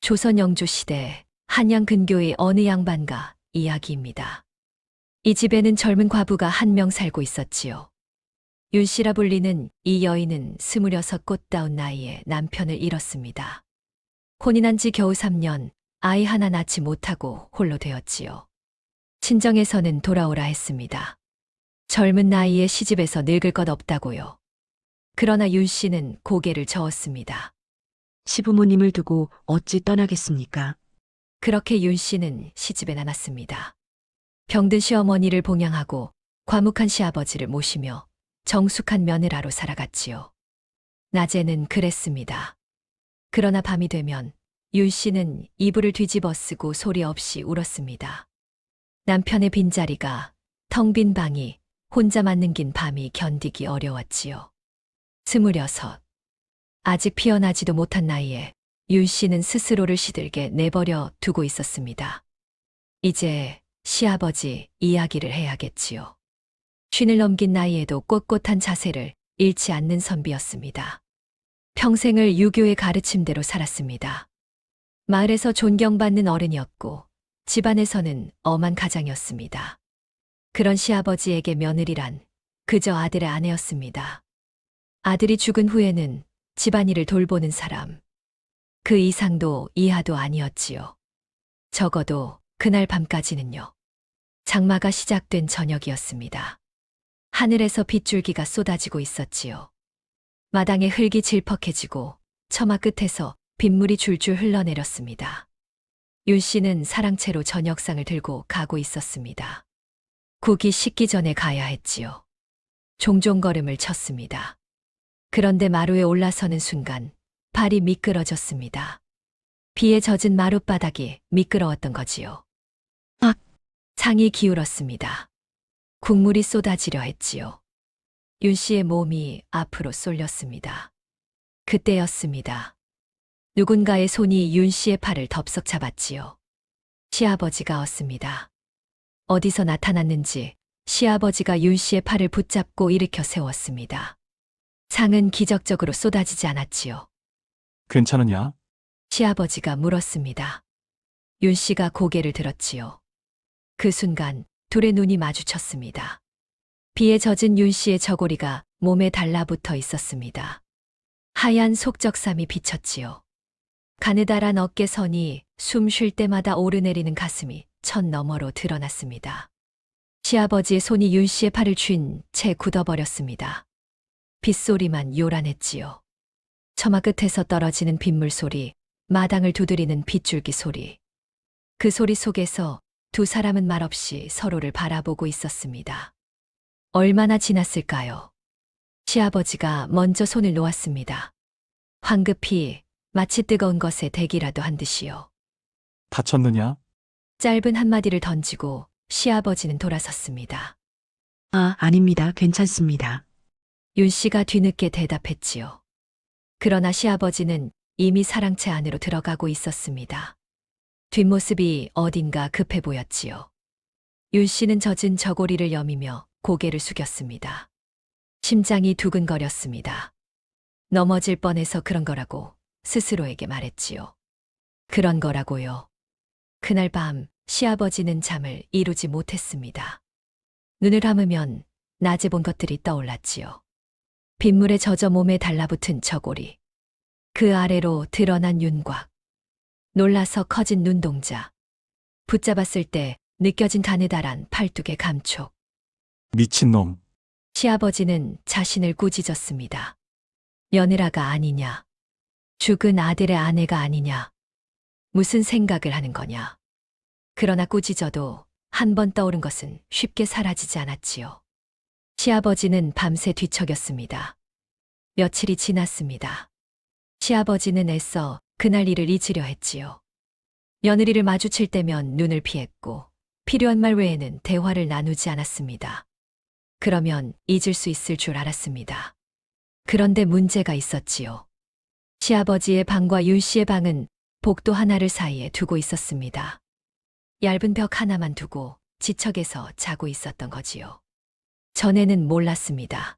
조선 영조 시대 한양 근교의 어느 양반가 이야기입니다. 이 집에는 젊은 과부가 한 명 살고 있었지요. 윤씨라 불리는 이 여인은 26 꽃다운 나이에 남편을 잃었습니다. 혼인한 지 겨우 3년, 아이 하나 낳지 못하고 홀로 되었지요. 친정에서는 돌아오라 했습니다. 젊은 나이에 시집에서 늙을 것 없다고요. 그러나 윤씨는 고개를 저었습니다. 시부모님을 두고 어찌 떠나겠습니까? 그렇게 윤씨는 시집에 나갔습니다. 병든 시어머니를 봉양하고 과묵한 시아버지를 모시며 정숙한 며느라로 살아갔지요. 낮에는 그랬습니다. 그러나 밤이 되면 윤씨는 이불을 뒤집어 쓰고 소리 없이 울었습니다. 남편의 빈자리가, 텅 빈 방이, 혼자만 능긴 밤이 견디기 어려웠지요. 26. 아직 피어나지도 못한 나이에 윤씨는 스스로를 시들게 내버려 두고 있었습니다. 이제 시아버지 이야기를 해야겠지요. 쉰을 넘긴 나이에도 꼿꼿한 자세를 잃지 않는 선비였습니다. 평생을 유교의 가르침대로 살았습니다. 마을에서 존경받는 어른이었고 집안에서는 엄한 가장이었습니다. 그런 시아버지에게 며느리란 그저 아들의 아내였습니다. 아들이 죽은 후에는 집안일을 돌보는 사람. 그 이상도 이하도 아니었지요. 적어도 그날 밤까지는요. 장마가 시작된 저녁이었습니다. 하늘에서 빗줄기가 쏟아지고 있었지요. 마당에 흙이 질퍽해지고 처마 끝에서 빗물이 줄줄 흘러내렸습니다. 윤씨는 사랑채로 저녁상을 들고 가고 있었습니다. 국이 식기 전에 가야 했지요. 종종 걸음을 쳤습니다. 그런데 마루에 올라서는 순간 발이 미끄러졌습니다. 비에 젖은 마룻바닥이 미끄러웠던 거지요. 악! 창이 기울었습니다. 국물이 쏟아지려 했지요. 윤씨의 몸이 앞으로 쏠렸습니다. 그때였습니다. 누군가의 손이 윤씨의 팔을 덥석 잡았지요. 시아버지가 왔습니다. 어디서 나타났는지 시아버지가 윤씨의 팔을 붙잡고 일으켜 세웠습니다. 상은 기적적으로 쏟아지지 않았지요. 괜찮으냐? 시아버지가 물었습니다. 윤씨가 고개를 들었지요. 그 순간 둘의 눈이 마주쳤습니다. 비에 젖은 윤씨의 저고리가 몸에 달라붙어 있었습니다. 하얀 속적삼이 비쳤지요. 가느다란 어깨선이 숨 쉴 때마다 오르내리는 가슴이 천 너머로 드러났습니다. 시아버지의 손이 윤씨의 팔을 쥔 채 굳어버렸습니다. 빗소리만 요란했지요. 처마 끝에서 떨어지는 빗물 소리, 마당을 두드리는 빗줄기 소리. 그 소리 속에서 두 사람은 말없이 서로를 바라보고 있었습니다. 얼마나 지났을까요? 시아버지가 먼저 손을 놓았습니다. 황급히 마치 뜨거운 것에 대기라도 한 듯이요. 다쳤느냐? 짧은 한마디를 던지고 시아버지는 돌아섰습니다. 아닙니다. 괜찮습니다. 윤씨가 뒤늦게 대답했지요. 그러나 시아버지는 이미 사랑채 안으로 들어가고 있었습니다. 뒷모습이 어딘가 급해 보였지요. 윤씨는 젖은 저고리를 여미며 고개를 숙였습니다. 심장이 두근거렸습니다. 넘어질 뻔해서 그런 거라고 스스로에게 말했지요. 그런 거라고요. 그날 밤 시아버지는 잠을 이루지 못했습니다. 눈을 감으면 낮에 본 것들이 떠올랐지요. 빗물에 젖어 몸에 달라붙은 저고리. 그 아래로 드러난 윤곽. 놀라서 커진 눈동자. 붙잡았을 때 느껴진 가느다란 팔뚝의 감촉. 미친놈. 시아버지는 자신을 꾸짖었습니다. 며느라가 아니냐. 죽은 아들의 아내가 아니냐. 무슨 생각을 하는 거냐. 그러나 꾸짖어도 한 번 떠오른 것은 쉽게 사라지지 않았지요. 시아버지는 밤새 뒤척였습니다. 며칠이 지났습니다. 시아버지는 애써 그날 일을 잊으려 했지요. 며느리를 마주칠 때면 눈을 피했고 필요한 말 외에는 대화를 나누지 않았습니다. 그러면 잊을 수 있을 줄 알았습니다. 그런데 문제가 있었지요. 시아버지의 방과 윤씨의 방은 복도 하나를 사이에 두고 있었습니다. 얇은 벽 하나만 두고 지척에서 자고 있었던 거지요. 전에는 몰랐습니다.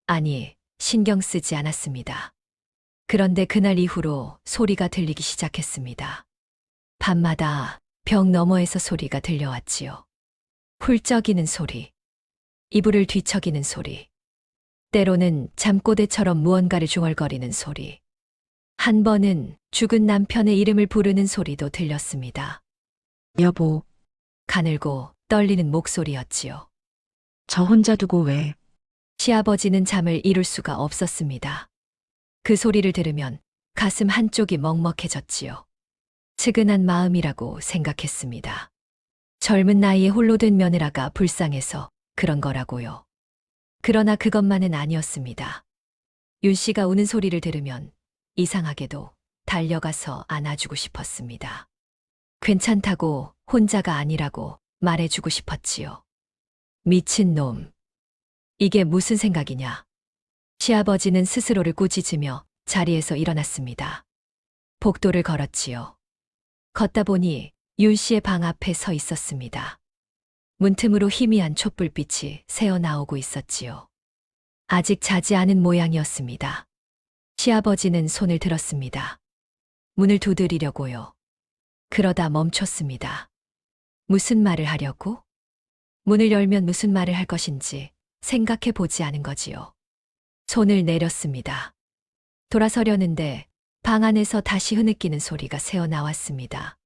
아니, 신경 쓰지 않았습니다. 그런데 그날 이후로 소리가 들리기 시작했습니다. 밤마다 벽 너머에서 소리가 들려왔지요. 훌쩍이는 소리, 이불을 뒤척이는 소리, 때로는 잠꼬대처럼 무언가를 중얼거리는 소리, 한 번은 죽은 남편의 이름을 부르는 소리도 들렸습니다. 여보, 가늘고 떨리는 목소리였지요. 저 혼자 두고 왜? 시아버지는 잠을 이룰 수가 없었습니다. 그 소리를 들으면 가슴 한쪽이 먹먹해졌지요. 측은한 마음이라고 생각했습니다. 젊은 나이에 홀로 된 며느라가 불쌍해서 그런 거라고요. 그러나 그것만은 아니었습니다. 윤 씨가 우는 소리를 들으면 이상하게도 달려가서 안아주고 싶었습니다. 괜찮다고 혼자가 아니라고 말해주고 싶었지요. 미친놈. 이게 무슨 생각이냐. 시아버지는 스스로를 꾸짖으며 자리에서 일어났습니다. 복도를 걸었지요. 걷다 보니 윤 씨의 방 앞에 서 있었습니다. 문틈으로 희미한 촛불빛이 새어나오고 있었지요. 아직 자지 않은 모양이었습니다. 시아버지는 손을 들었습니다. 문을 두드리려고요. 그러다 멈췄습니다. 무슨 말을 하려고? 문을 열면 무슨 말을 할 것인지 생각해 보지 않은 거지요. 손을 내렸습니다. 돌아서려는데 방 안에서 다시 흐느끼는 소리가 새어나왔습니다.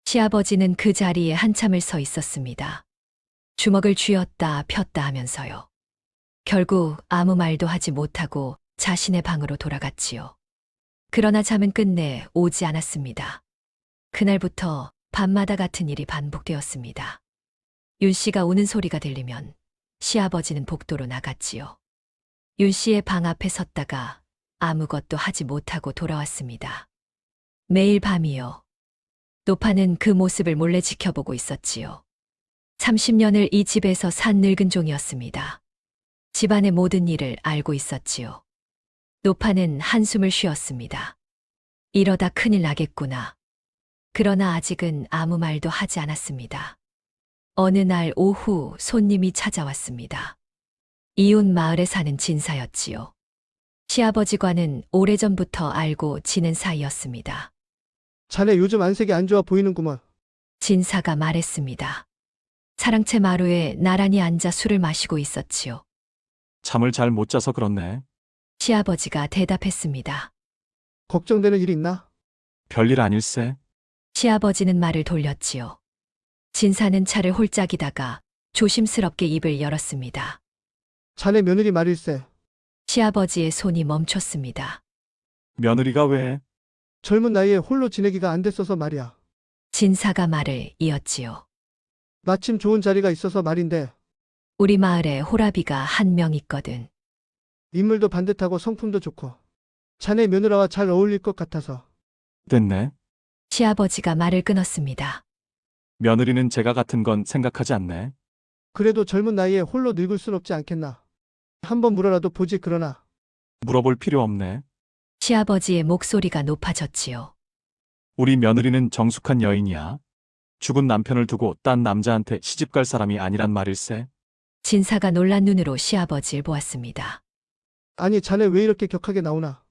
시아버지는 그 자리에 한참을 서 있었습니다. 주먹을 쥐었다 폈다 하면서요. 결국 아무 말도 하지 못하고 자신의 방으로 돌아갔지요. 그러나 잠은 끝내 오지 않았습니다. 그날부터 밤마다 같은 일이 반복되었습니다. 윤 씨가 우는 소리가 들리면 시아버지는 복도로 나갔지요. 윤 씨의 방 앞에 섰다가 아무것도 하지 못하고 돌아왔습니다. 매일 밤이요. 노파는 그 모습을 몰래 지켜보고 있었지요. 30년을 이 집에서 산 늙은 종이었습니다. 집안의 모든 일을 알고 있었지요. 노파는 한숨을 쉬었습니다. 이러다 큰일 나겠구나. 그러나 아직은 아무 말도 하지 않았습니다. 어느 날 오후 손님이 찾아왔습니다. 이웃 마을에 사는 진사였지요. 시아버지과는 오래전부터 알고 지낸 사이였습니다. 자네 요즘 안색이 안 좋아 보이는구먼. 진사가 말했습니다. 사랑채 마루에 나란히 앉아 술을 마시고 있었지요. 잠을 잘 못 자서 그렇네. 시아버지가 대답했습니다. 걱정되는 일 있나? 별일 아닐세. 시아버지는 말을 돌렸지요. 진사는 차를 홀짝이다가 조심스럽게 입을 열었습니다. 자네 며느리 말일세. 시아버지의 손이 멈췄습니다. 며느리가 왜? 젊은 나이에 홀로 지내기가 안 됐어서 말이야. 진사가 말을 이었지요. 마침 좋은 자리가 있어서 말인데 우리 마을에 호라비가 한 명 있거든. 인물도 반듯하고 성품도 좋고 자네 며느라와 잘 어울릴 것 같아서. 됐네. 시아버지가 말을 끊었습니다. 며느리는 제가 같은 건 생각하지 않네. 그래도 젊은 나이에 홀로 늙을 순 없지 않겠나. 한번 물어라도 보지. 그러나 물어볼 필요 없네. 시아버지의 목소리가 높아졌지요. 우리 며느리는 정숙한 여인이야. 죽은 남편을 두고 딴 남자한테 시집갈 사람이 아니란 말일세. 진사가 놀란 눈으로 시아버지를 보았습니다. 아니 자네 왜 이렇게 격하게 나오나.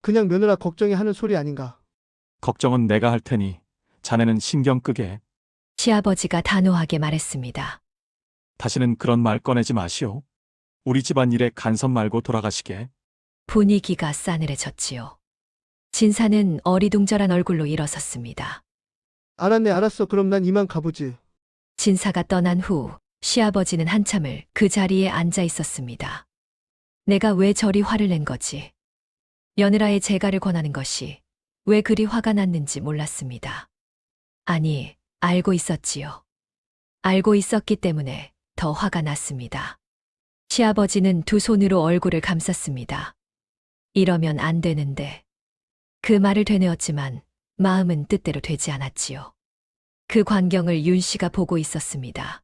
그냥 며느라 걱정이 하는 소리 아닌가. 걱정은 내가 할 테니 자네는 신경 끄게. 시아버지가 단호하게 말했습니다. 다시는 그런 말 꺼내지 마시오. 우리 집안 일에 간섭 말고 돌아가시게. 분위기가 싸늘해졌지요. 진사는 어리둥절한 얼굴로 일어섰습니다. 알았네 알았어. 그럼 난 이만 가보지. 진사가 떠난 후 시아버지는 한참을 그 자리에 앉아 있었습니다. 내가 왜 저리 화를 낸 거지? 며느라의 재가를 권하는 것이 왜 그리 화가 났는지 몰랐습니다. 아니, 알고 있었지요. 알고 있었기 때문에 더 화가 났습니다. 시아버지는 두 손으로 얼굴을 감쌌습니다. 이러면 안 되는데. 그 말을 되뇌었지만 마음은 뜻대로 되지 않았지요. 그 광경을 윤 씨가 보고 있었습니다.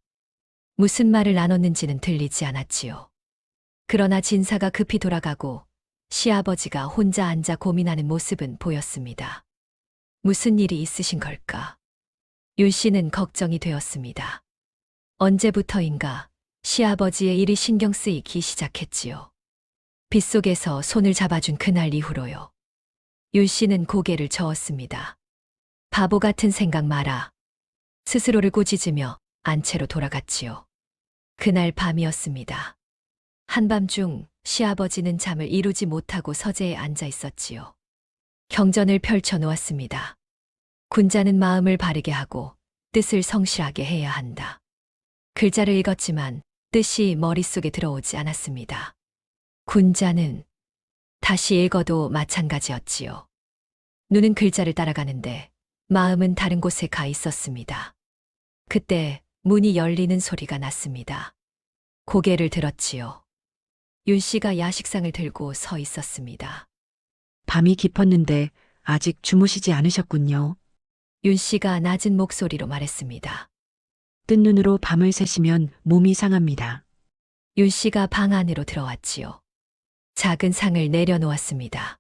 무슨 말을 나눴는지는 들리지 않았지요. 그러나 진사가 급히 돌아가고 시아버지가 혼자 앉아 고민하는 모습은 보였습니다. 무슨 일이 있으신 걸까? 윤 씨는 걱정이 되었습니다. 언제부터인가 시아버지의 일이 신경 쓰이기 시작했지요. 빗속에서 손을 잡아준 그날 이후로요. 윤 씨는 고개를 저었습니다. 바보 같은 생각 마라. 스스로를 꾸짖으며 안채로 돌아갔지요. 그날 밤이었습니다. 한밤중 시아버지는 잠을 이루지 못하고 서재에 앉아 있었지요. 경전을 펼쳐 놓았습니다. 군자는 마음을 바르게 하고 뜻을 성실하게 해야 한다. 글자를 읽었지만 뜻이 머릿속에 들어오지 않았습니다. 군자는 다시 읽어도 마찬가지였지요. 눈은 글자를 따라가는데 마음은 다른 곳에 가 있었습니다. 그때 문이 열리는 소리가 났습니다. 고개를 들었지요. 윤 씨가 야식상을 들고 서 있었습니다. 밤이 깊었는데 아직 주무시지 않으셨군요. 윤 씨가 낮은 목소리로 말했습니다. 뜬 눈으로 밤을 새시면 몸이 상합니다. 윤 씨가 방 안으로 들어왔지요. 작은 상을 내려놓았습니다.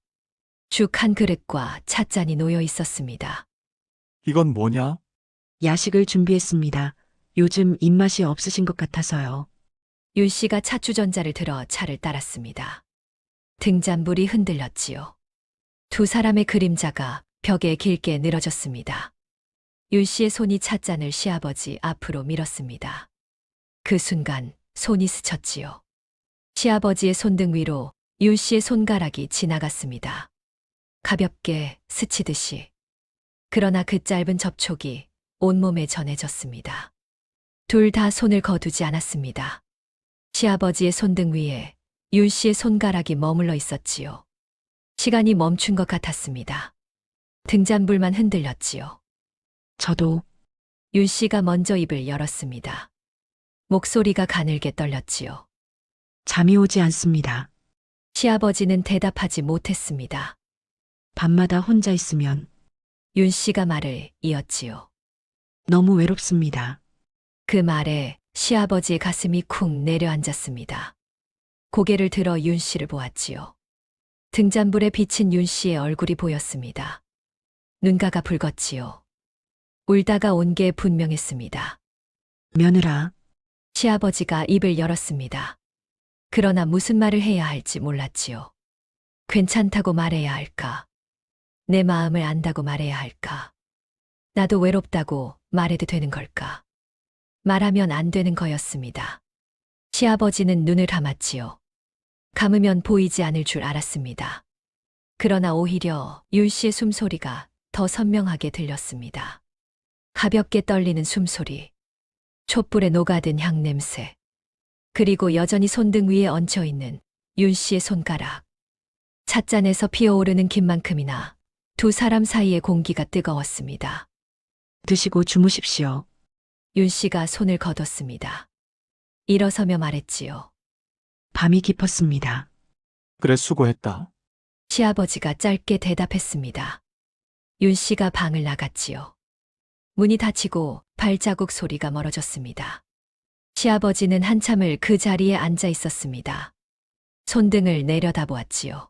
죽 한 그릇과 찻잔이 놓여 있었습니다. 이건 뭐냐? 야식을 준비했습니다. 요즘 입맛이 없으신 것 같아서요. 윤 씨가 찻주전자를 들어 차를 따랐습니다. 등잔불이 흔들렸지요. 두 사람의 그림자가 벽에 길게 늘어졌습니다. 윤 씨의 손이 찻잔을 시아버지 앞으로 밀었습니다. 그 순간 손이 스쳤지요. 시아버지의 손등 위로 윤 씨의 손가락이 지나갔습니다. 가볍게 스치듯이. 그러나 그 짧은 접촉이 온몸에 전해졌습니다. 둘 다 손을 거두지 않았습니다. 시아버지의 손등 위에 윤 씨의 손가락이 머물러 있었지요. 시간이 멈춘 것 같았습니다. 등잔불만 흔들렸지요. 저도 윤 씨가 먼저 입을 열었습니다. 목소리가 가늘게 떨렸지요. 잠이 오지 않습니다. 시아버지는 대답하지 못했습니다. 밤마다 혼자 있으면 윤 씨가 말을 이었지요. 너무 외롭습니다. 그 말에 시아버지의 가슴이 쿵 내려앉았습니다. 고개를 들어 윤 씨를 보았지요. 등잔불에 비친 윤 씨의 얼굴이 보였습니다. 눈가가 붉었지요. 울다가 온 게 분명했습니다. 며느라, 시아버지가 입을 열었습니다. 그러나 무슨 말을 해야 할지 몰랐지요. 괜찮다고 말해야 할까? 내 마음을 안다고 말해야 할까? 나도 외롭다고 말해도 되는 걸까? 말하면 안 되는 거였습니다. 시아버지는 눈을 감았지요. 감으면 보이지 않을 줄 알았습니다. 그러나 오히려 윤 씨의 숨소리가 더 선명하게 들렸습니다. 가볍게 떨리는 숨소리, 촛불에 녹아든 향냄새, 그리고 여전히 손등 위에 얹혀 있는 윤 씨의 손가락. 찻잔에서 피어오르는 김만큼이나 두 사람 사이의 공기가 뜨거웠습니다. 드시고 주무십시오. 윤 씨가 손을 거뒀습니다. 일어서며 말했지요. 밤이 깊었습니다. 그래, 수고했다. 시아버지가 짧게 대답했습니다. 윤 씨가 방을 나갔지요. 문이 닫히고 발자국 소리가 멀어졌습니다. 시아버지는 한참을 그 자리에 앉아 있었습니다. 손등을 내려다보았지요.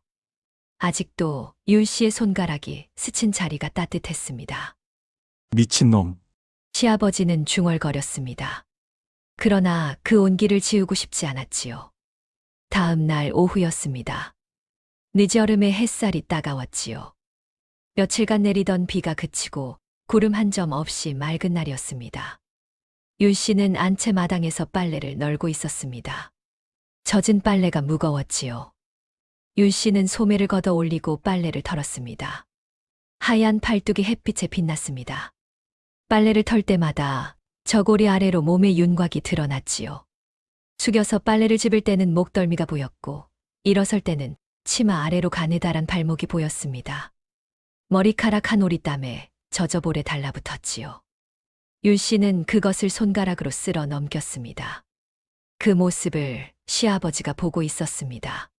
아직도 윤 씨의 손가락이 스친 자리가 따뜻했습니다. 미친놈. 시아버지는 중얼거렸습니다. 그러나 그 온기를 지우고 싶지 않았지요. 다음 날 오후였습니다. 늦여름의 햇살이 따가웠지요. 며칠간 내리던 비가 그치고 구름 한 점 없이 맑은 날이었습니다. 윤 씨는 안채 마당에서 빨래를 널고 있었습니다. 젖은 빨래가 무거웠지요. 윤 씨는 소매를 걷어 올리고 빨래를 털었습니다. 하얀 팔뚝이 햇빛에 빛났습니다. 빨래를 털 때마다 저고리 아래로 몸의 윤곽이 드러났지요. 숙여서 빨래를 집을 때는 목덜미가 보였고 일어설 때는 치마 아래로 가느다란 발목이 보였습니다. 머리카락 한 올이 땀에 젖어볼에 달라붙었지요. 윤 씨는 그것을 손가락으로 쓸어 넘겼습니다. 그 모습을 시아버지가 보고 있었습니다.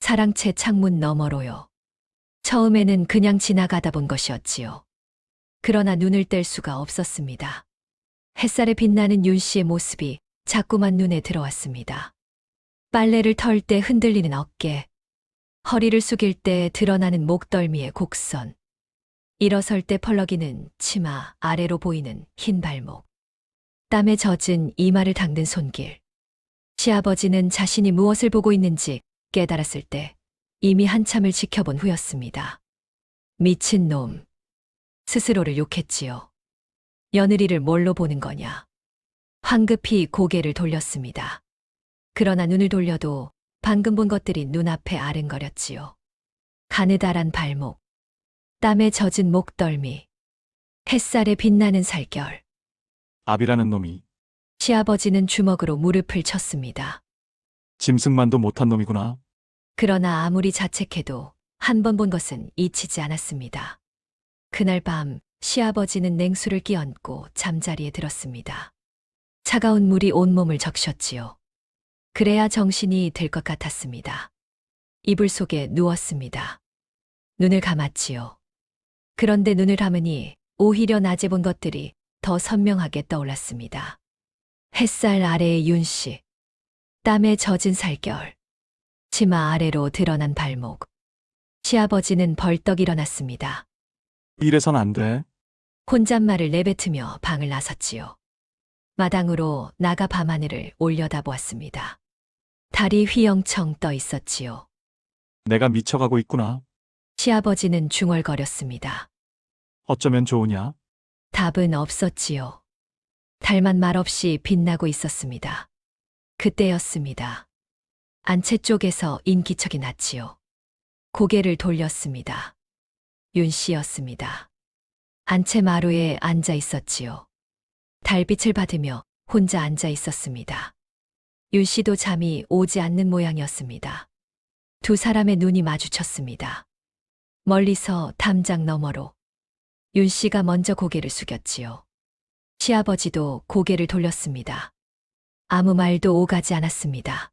사랑채 창문 너머로요. 처음에는 그냥 지나가다 본 것이었지요. 그러나 눈을 뗄 수가 없었습니다. 햇살에 빛나는 윤 씨의 모습이 자꾸만 눈에 들어왔습니다. 빨래를 털 때 흔들리는 어깨, 허리를 숙일 때 드러나는 목덜미의 곡선, 일어설 때 펄럭이는 치마 아래로 보이는 흰 발목, 땀에 젖은 이마를 닦는 손길. 시아버지는 자신이 무엇을 보고 있는지 깨달았을 때 이미 한참을 지켜본 후였습니다. 미친놈. 스스로를 욕했지요. 며느리를 뭘로 보는 거냐. 황급히 고개를 돌렸습니다. 그러나 눈을 돌려도 방금 본 것들이 눈앞에 아른거렸지요. 가느다란 발목, 땀에 젖은 목덜미, 햇살에 빛나는 살결. 압이라는 놈이 시아버지는 주먹으로 무릎을 쳤습니다. 짐승만도 못한 놈이구나. 그러나 아무리 자책해도 한 번 본 것은 잊히지 않았습니다. 그날 밤 시아버지는 냉수를 끼얹고 잠자리에 들었습니다. 차가운 물이 온몸을 적셨지요. 그래야 정신이 들 것 같았습니다. 이불 속에 누웠습니다. 눈을 감았지요. 그런데 눈을 감으니 오히려 낮에 본 것들이 더 선명하게 떠올랐습니다. 햇살 아래의 윤씨, 땀에 젖은 살결, 치마 아래로 드러난 발목. 시아버지는 벌떡 일어났습니다. 이래선 안 돼. 혼잣말을 내뱉으며 방을 나섰지요. 마당으로 나가 밤하늘을 올려다보았습니다. 달이 휘영청 떠 있었지요. 내가 미쳐가고 있구나. 시아버지는 중얼거렸습니다. 어쩌면 좋으냐? 답은 없었지요. 달만 말없이 빛나고 있었습니다. 그때였습니다. 안채 쪽에서 인기척이 났지요. 고개를 돌렸습니다. 윤 씨였습니다. 안채 마루에 앉아 있었지요. 달빛을 받으며 혼자 앉아 있었습니다. 윤 씨도 잠이 오지 않는 모양이었습니다. 두 사람의 눈이 마주쳤습니다. 멀리서 담장 너머로 윤 씨가 먼저 고개를 숙였지요. 시아버지도 고개를 돌렸습니다. 아무 말도 오가지 않았습니다.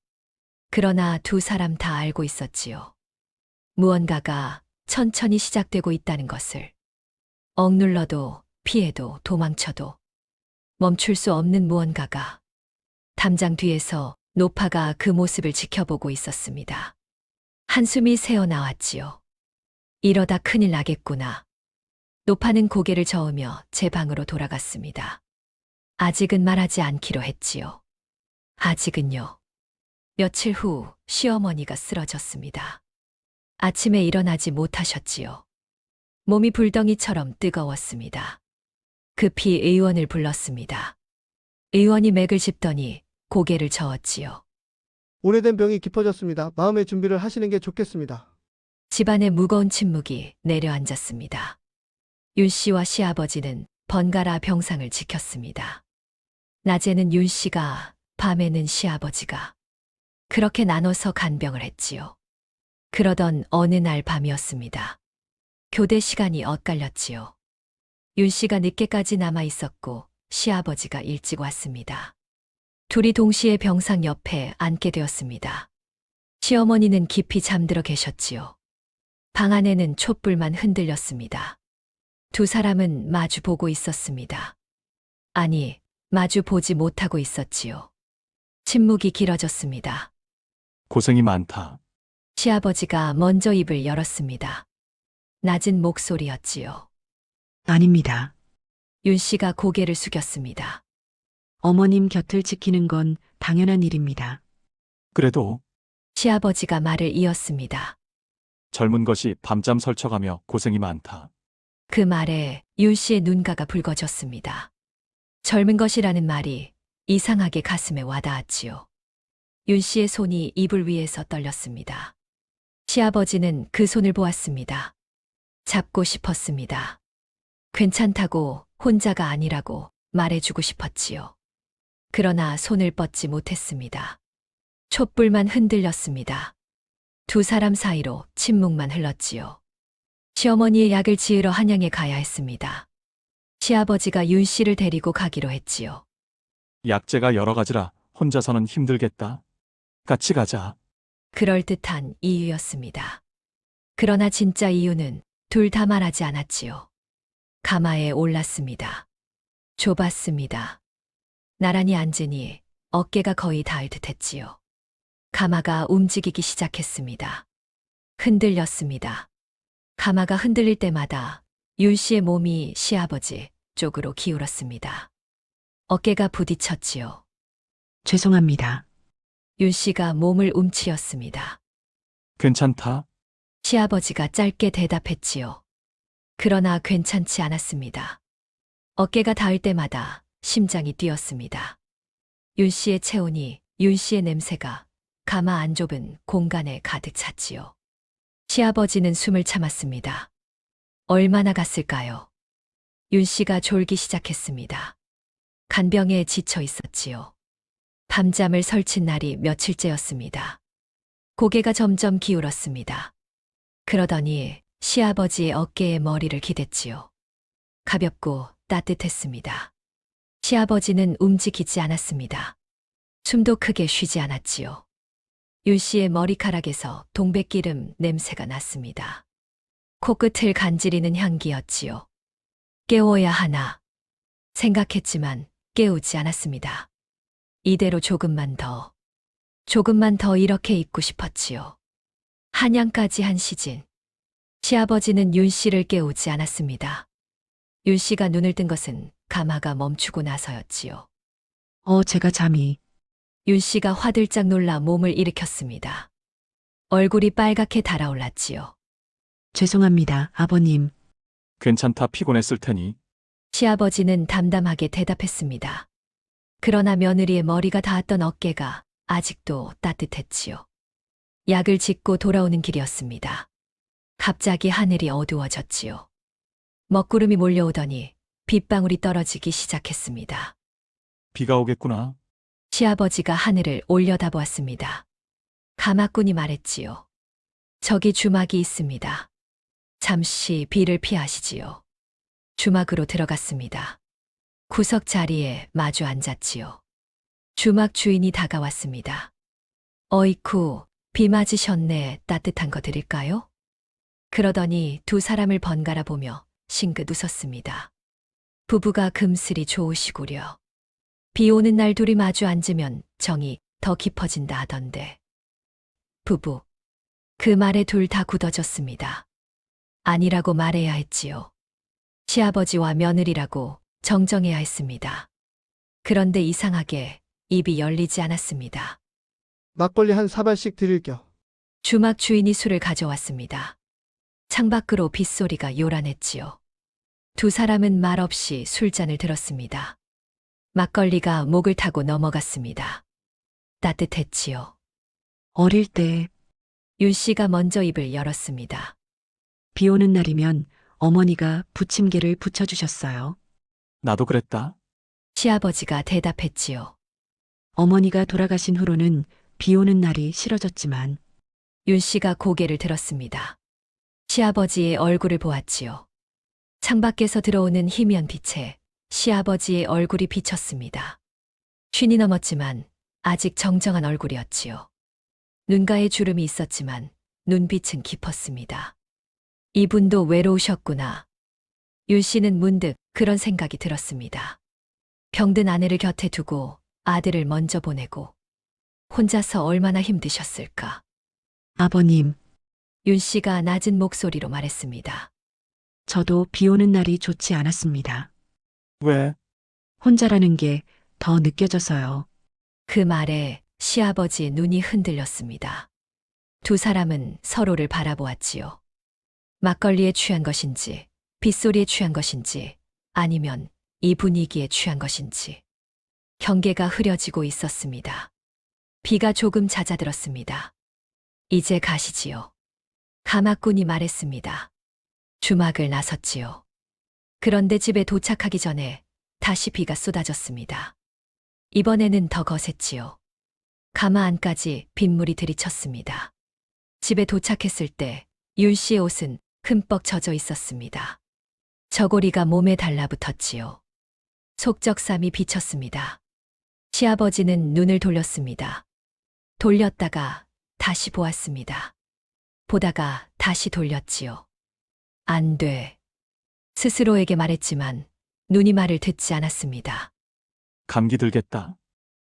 그러나 두 사람 다 알고 있었지요. 무언가가 천천히 시작되고 있다는 것을. 억눌러도 피해도 도망쳐도 멈출 수 없는 무언가가. 담장 뒤에서 노파가 그 모습을 지켜보고 있었습니다. 한숨이 새어나왔지요. 이러다 큰일 나겠구나. 노파는 고개를 저으며 제 방으로 돌아갔습니다. 아직은 말하지 않기로 했지요. 아직은요. 며칠 후 시어머니가 쓰러졌습니다. 아침에 일어나지 못하셨지요. 몸이 불덩이처럼 뜨거웠습니다. 급히 의원을 불렀습니다. 의원이 맥을 짚더니 고개를 저었지요. 오래된 병이 깊어졌습니다. 마음의 준비를 하시는 게 좋겠습니다. 집안에 무거운 침묵이 내려앉았습니다. 윤 씨와 시아버지는 번갈아 병상을 지켰습니다. 낮에는 윤 씨가, 밤에는 시아버지가. 그렇게 나눠서 간병을 했지요. 그러던 어느 날 밤이었습니다. 교대 시간이 엇갈렸지요. 윤 씨가 늦게까지 남아 있었고 시아버지가 일찍 왔습니다. 둘이 동시에 병상 옆에 앉게 되었습니다. 시어머니는 깊이 잠들어 계셨지요. 방 안에는 촛불만 흔들렸습니다. 두 사람은 마주 보고 있었습니다. 아니, 마주 보지 못하고 있었지요. 침묵이 길어졌습니다. 고생이 많다. 시아버지가 먼저 입을 열었습니다. 낮은 목소리였지요. 아닙니다. 윤 씨가 고개를 숙였습니다. 어머님 곁을 지키는 건 당연한 일입니다. 그래도 시아버지가 말을 이었습니다. 젊은 것이 밤잠 설쳐가며 고생이 많다. 그 말에 윤 씨의 눈가가 붉어졌습니다. 젊은 것이라는 말이 이상하게 가슴에 와닿았지요. 윤 씨의 손이 이불 위에서 떨렸습니다. 시아버지는 그 손을 보았습니다. 잡고 싶었습니다. 괜찮다고, 혼자가 아니라고 말해주고 싶었지요. 그러나 손을 뻗지 못했습니다. 촛불만 흔들렸습니다. 두 사람 사이로 침묵만 흘렀지요. 시어머니의 약을 지으러 한양에 가야 했습니다. 시아버지가 윤 씨를 데리고 가기로 했지요. 약재가 여러 가지라 혼자서는 힘들겠다. 같이 가자. 그럴듯한 이유였습니다. 그러나 진짜 이유는 둘 다 말하지 않았지요. 가마에 올랐습니다. 좁았습니다. 나란히 앉으니 어깨가 거의 닿을 듯했지요. 가마가 움직이기 시작했습니다. 흔들렸습니다. 가마가 흔들릴 때마다 윤 씨의 몸이 시아버지 쪽으로 기울었습니다. 어깨가 부딪혔지요. 죄송합니다. 윤 씨가 몸을 움츠렸습니다. 괜찮다. 시아버지가 짧게 대답했지요. 그러나 괜찮지 않았습니다. 어깨가 닿을 때마다 심장이 뛰었습니다. 윤 씨의 체온이, 윤 씨의 냄새가 가마 안 좁은 공간에 가득 찼지요. 시아버지는 숨을 참았습니다. 얼마나 갔을까요? 윤 씨가 졸기 시작했습니다. 간병에 지쳐 있었지요. 밤잠을 설친 날이 며칠째였습니다. 고개가 점점 기울었습니다. 그러더니 시아버지의 어깨에 머리를 기댔지요. 가볍고 따뜻했습니다. 시아버지는 움직이지 않았습니다. 숨도 크게 쉬지 않았지요. 윤 씨의 머리카락에서 동백기름 냄새가 났습니다. 코끝을 간지리는 향기였지요. 깨워야 하나 생각했지만 깨우지 않았습니다. 이대로 조금만 더 이렇게 있고 싶었지요. 한양까지 한 시즌. 시아버지는 윤 씨를 깨우지 않았습니다. 윤 씨가 눈을 뜬 것은 가마가 멈추고 나서였지요. 제가 잠이. 윤 씨가 화들짝 놀라 몸을 일으켰습니다. 얼굴이 빨갛게 달아올랐지요. 죄송합니다, 아버님. 괜찮다 피곤했을 테니. 시아버지는 담담하게 대답했습니다. 그러나 며느리의 머리가 닿았던 어깨가 아직도 따뜻했지요. 약을 짓고 돌아오는 길이었습니다. 갑자기 하늘이 어두워졌지요. 먹구름이 몰려오더니 빗방울이 떨어지기 시작했습니다. 비가 오겠구나. 시아버지가 하늘을 올려다보았습니다. 가마꾼이 말했지요. 저기 주막이 있습니다. 잠시 비를 피하시지요. 주막으로 들어갔습니다. 구석 자리에 마주 앉았지요. 주막 주인이 다가왔습니다. 어이쿠, 비 맞으셨네. 따뜻한 거 드릴까요? 그러더니 두 사람을 번갈아 보며 싱긋 웃었습니다. 부부가 금슬이 좋으시구려. 비 오는 날 둘이 마주 앉으면 정이 더 깊어진다 하던데. 부부. 그 말에 둘 다 굳어졌습니다. 아니라고 말해야 했지요. 시아버지와 며느리라고 정정해야 했습니다. 그런데 이상하게 입이 열리지 않았습니다. 막걸리 한 사발씩 드릴겨. 주막 주인이 술을 가져왔습니다. 창밖으로 빗소리가 요란했지요. 두 사람은 말없이 술잔을 들었습니다. 막걸리가 목을 타고 넘어갔습니다. 따뜻했지요. 어릴 때 윤 씨가 먼저 입을 열었습니다. 비 오는 날이면 어머니가 부침개를 부쳐주셨어요. 나도 그랬다. 시아버지가 대답했지요. 어머니가 돌아가신 후로는 비 오는 날이 싫어졌지만 윤 씨가 고개를 들었습니다. 시아버지의 얼굴을 보았지요. 창밖에서 들어오는 희미한 빛에 시아버지의 얼굴이 비쳤습니다. 쉰이 넘었지만 아직 정정한 얼굴이었지요. 눈가에 주름이 있었지만 눈빛은 깊었습니다. 이분도 외로우셨구나. 윤 씨는 문득 그런 생각이 들었습니다. 병든 아내를 곁에 두고 아들을 먼저 보내고 혼자서 얼마나 힘드셨을까. 아버님, 윤 씨가 낮은 목소리로 말했습니다. 저도 비 오는 날이 좋지 않았습니다. 왜? 혼자라는 게 더 느껴져서요. 그 말에 시아버지의 눈이 흔들렸습니다. 두 사람은 서로를 바라보았지요. 막걸리에 취한 것인지, 빗소리에 취한 것인지, 아니면 이 분위기에 취한 것인지. 경계가 흐려지고 있었습니다. 비가 조금 잦아들었습니다. 이제 가시지요. 가마꾼이 말했습니다. 주막을 나섰지요. 그런데 집에 도착하기 전에 다시 비가 쏟아졌습니다. 이번에는 더 거셌지요. 가마 안까지 빗물이 들이쳤습니다. 집에 도착했을 때 윤 씨의 옷은 흠뻑 젖어 있었습니다. 저고리가 몸에 달라붙었지요. 속적삼이 비쳤습니다. 시아버지는 눈을 돌렸습니다. 돌렸다가 다시 보았습니다. 보다가 다시 돌렸지요. 안 돼. 스스로에게 말했지만 눈이 말을 듣지 않았습니다. 감기 들겠다.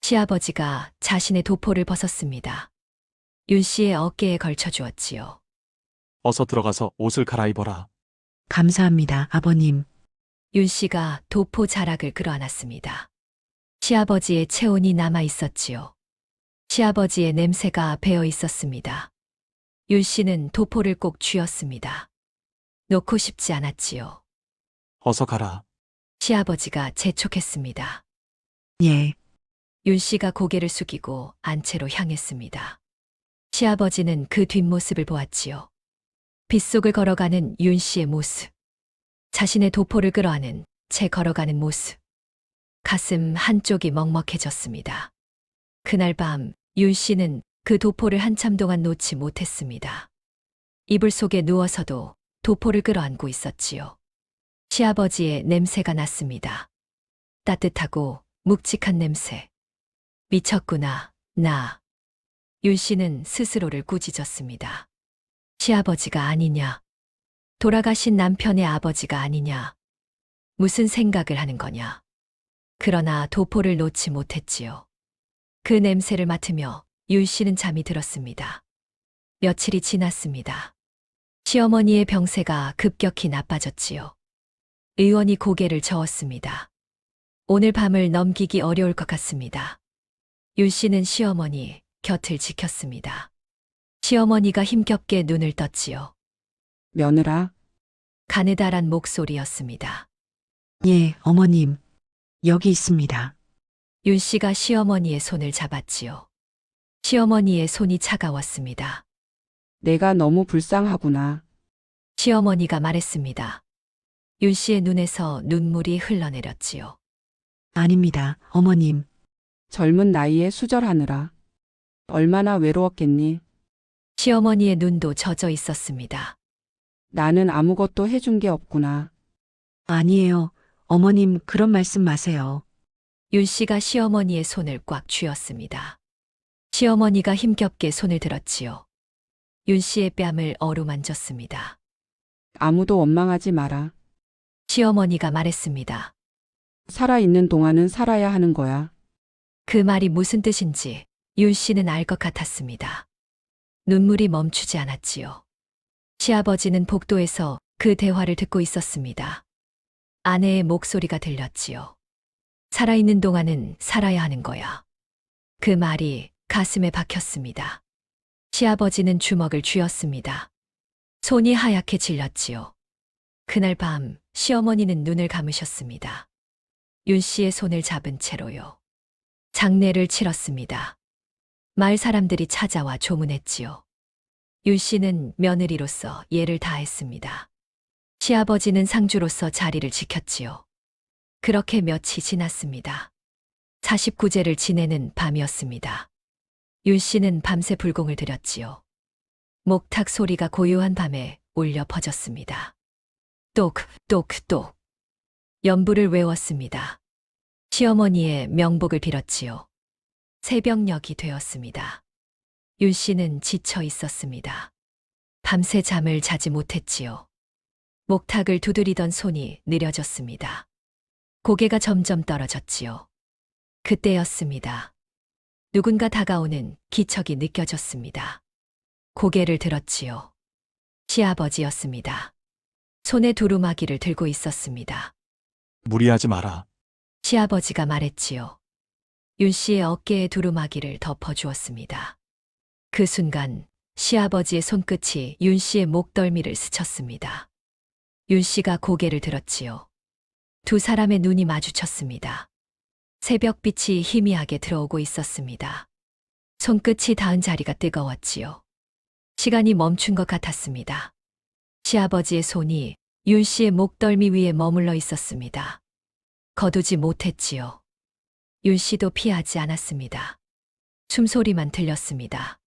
시아버지가 자신의 도포를 벗었습니다. 윤 씨의 어깨에 걸쳐 주었지요. 어서 들어가서 옷을 갈아입어라. 감사합니다, 아버님. 윤 씨가 도포 자락을 끌어안았습니다. 시아버지의 체온이 남아 있었지요. 시아버지의 냄새가 배어 있었습니다. 윤 씨는 도포를 꼭 쥐었습니다. 놓고 싶지 않았지요. 어서 가라. 시아버지가 재촉했습니다. 예, 윤 씨가 고개를 숙이고 안채로 향했습니다. 시아버지는 그 뒷모습을 보았지요. 빗속을 걸어가는 윤 씨의 모습. 자신의 도포를 끌어안은 채 걸어가는 모습. 가슴 한쪽이 먹먹해졌습니다. 그날 밤 윤 씨는 그 도포를 한참 동안 놓지 못했습니다. 이불 속에 누워서도 도포를 끌어안고 있었지요. 시아버지의 냄새가 났습니다. 따뜻하고 묵직한 냄새. 미쳤구나, 나. 윤 씨는 스스로를 꾸짖었습니다. 시아버지가 아니냐. 돌아가신 남편의 아버지가 아니냐. 무슨 생각을 하는 거냐. 그러나 도포를 놓지 못했지요. 그 냄새를 맡으며 윤 씨는 잠이 들었습니다. 며칠이 지났습니다. 시어머니의 병세가 급격히 나빠졌지요. 의원이 고개를 저었습니다. 오늘 밤을 넘기기 어려울 것 같습니다. 윤 씨는 시어머니 곁을 지켰습니다. 시어머니가 힘겹게 눈을 떴지요. 며느라, 가느다란 목소리였습니다. 예, 어머님. 여기 있습니다. 윤 씨가 시어머니의 손을 잡았지요. 시어머니의 손이 차가웠습니다. 내가 너무 불쌍하구나. 시어머니가 말했습니다. 윤 씨의 눈에서 눈물이 흘러내렸지요. 아닙니다, 어머님. 젊은 나이에 수절하느라. 얼마나 외로웠겠니? 시어머니의 눈도 젖어 있었습니다. 나는 아무것도 해준 게 없구나. 아니에요. 어머님, 그런 말씀 마세요. 윤 씨가 시어머니의 손을 꽉 쥐었습니다. 시어머니가 힘겹게 손을 들었지요. 윤 씨의 뺨을 어루만졌습니다. 아무도 원망하지 마라. 시어머니가 말했습니다. 살아있는 동안은 살아야 하는 거야. 그 말이 무슨 뜻인지 윤 씨는 알 것 같았습니다. 눈물이 멈추지 않았지요. 시아버지는 복도에서 그 대화를 듣고 있었습니다. 아내의 목소리가 들렸지요. 살아있는 동안은 살아야 하는 거야. 그 말이 가슴에 박혔습니다. 시아버지는 주먹을 쥐었습니다. 손이 하얗게 질렸지요. 그날 밤 시어머니는 눈을 감으셨습니다. 윤 씨의 손을 잡은 채로요. 장례를 치렀습니다. 마을 사람들이 찾아와 조문했지요. 윤 씨는 며느리로서 예를 다했습니다. 시아버지는 상주로서 자리를 지켰지요. 그렇게 며칠 지났습니다. 49제를 지내는 밤이었습니다. 윤 씨는 밤새 불공을 들였지요. 목탁 소리가 고요한 밤에 울려 퍼졌습니다. 똑, 똑, 똑. 연부를 외웠습니다. 시어머니의 명복을 빌었지요. 새벽녘이 되었습니다. 윤 씨는 지쳐 있었습니다. 밤새 잠을 자지 못했지요. 목탁을 두드리던 손이 느려졌습니다. 고개가 점점 떨어졌지요. 그때였습니다. 누군가 다가오는 기척이 느껴졌습니다. 고개를 들었지요. 시아버지였습니다. 손에 두루마기를 들고 있었습니다. 무리하지 마라. 시아버지가 말했지요. 윤 씨의 어깨에 두루마기를 덮어주었습니다. 그 순간 시아버지의 손끝이 윤 씨의 목덜미를 스쳤습니다. 윤 씨가 고개를 들었지요. 두 사람의 눈이 마주쳤습니다. 새벽빛이 희미하게 들어오고 있었습니다. 손끝이 닿은 자리가 뜨거웠지요. 시간이 멈춘 것 같았습니다. 시아버지의 손이 윤 씨의 목덜미 위에 머물러 있었습니다. 거두지 못했지요. 윤 씨도 피하지 않았습니다. 숨소리만 들렸습니다.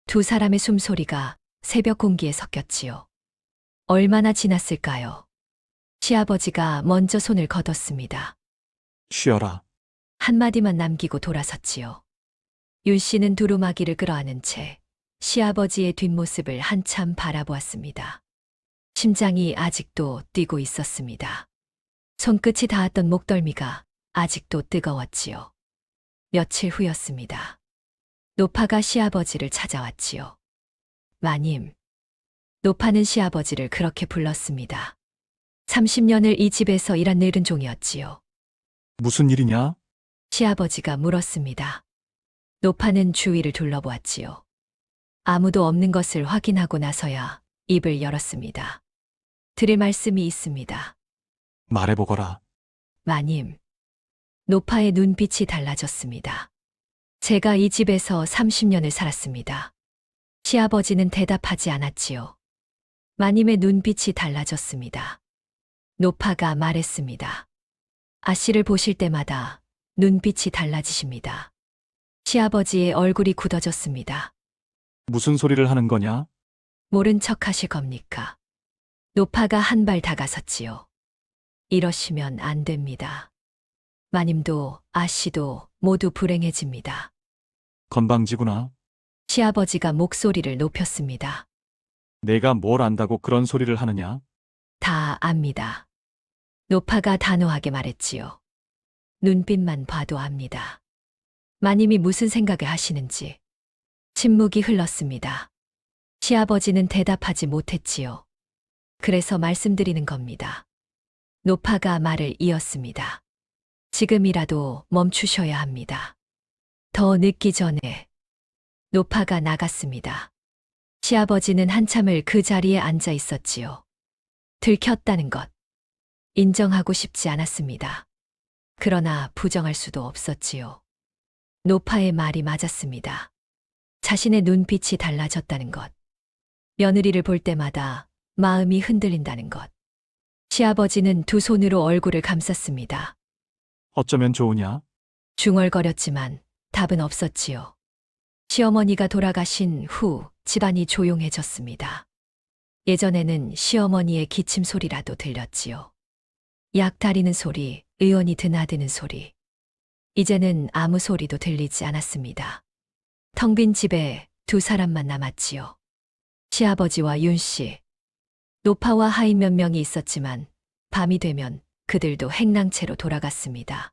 두 사람의 숨소리가 새벽 공기에 섞였지요. 얼마나 지났을까요? 시아버지가 먼저 손을 걷었습니다. 쉬어라. 한마디만 남기고 돌아섰지요. 윤 씨는 두루마기를 끌어안은 채 시아버지의 뒷모습을 한참 바라보았습니다. 심장이 아직도 뛰고 있었습니다. 손끝이 닿았던 목덜미가 아직도 뜨거웠지요. 며칠 후였습니다. 노파가 시아버지를 찾아왔지요. 마님. 노파는 시아버지를 그렇게 불렀습니다. 30년을 이 집에서 일한 늙은 종이었지요. 무슨 일이냐? 시아버지가 물었습니다. 노파는 주위를 둘러보았지요. 아무도 없는 것을 확인하고 나서야 입을 열었습니다. 드릴 말씀이 있습니다. 말해보거라. 마님. 노파의 눈빛이 달라졌습니다. 제가 이 집에서 30년을 살았습니다. 시아버지는 대답하지 않았지요. 마님의 눈빛이 달라졌습니다. 노파가 말했습니다. 아씨를 보실 때마다 눈빛이 달라지십니다. 시아버지의 얼굴이 굳어졌습니다. 무슨 소리를 하는 거냐? 모른 척 하실 겁니까? 노파가 한 발 다가섰지요. 이러시면 안 됩니다. 마님도 아씨도 모두 불행해집니다. 건방지구나. 시아버지가 목소리를 높였습니다. 내가 뭘 안다고 그런 소리를 하느냐? 다 압니다. 노파가 단호하게 말했지요. 눈빛만 봐도 압니다. 마님이 무슨 생각을 하시는지. 침묵이 흘렀습니다. 시아버지는 대답하지 못했지요. 그래서 말씀드리는 겁니다. 노파가 말을 이었습니다. 지금이라도 멈추셔야 합니다. 더 늦기 전에. 노파가 나갔습니다. 시아버지는 한참을 그 자리에 앉아 있었지요. 들켰다는 것. 인정하고 싶지 않았습니다. 그러나 부정할 수도 없었지요. 노파의 말이 맞았습니다. 자신의 눈빛이 달라졌다는 것. 며느리를 볼 때마다 마음이 흔들린다는 것. 시아버지는 두 손으로 얼굴을 감쌌습니다. 어쩌면 좋으냐? 중얼거렸지만 답은 없었지요. 시어머니가 돌아가신 후 집안이 조용해졌습니다. 예전에는 시어머니의 기침 소리라도 들렸지요. 약 다리는 소리, 의원이 드나드는 소리. 이제는 아무 소리도 들리지 않았습니다. 텅 빈 집에 두 사람만 남았지요. 시아버지와 윤 씨. 노파와 하인 몇 명이 있었지만 밤이 되면 그들도 행랑채로 돌아갔습니다.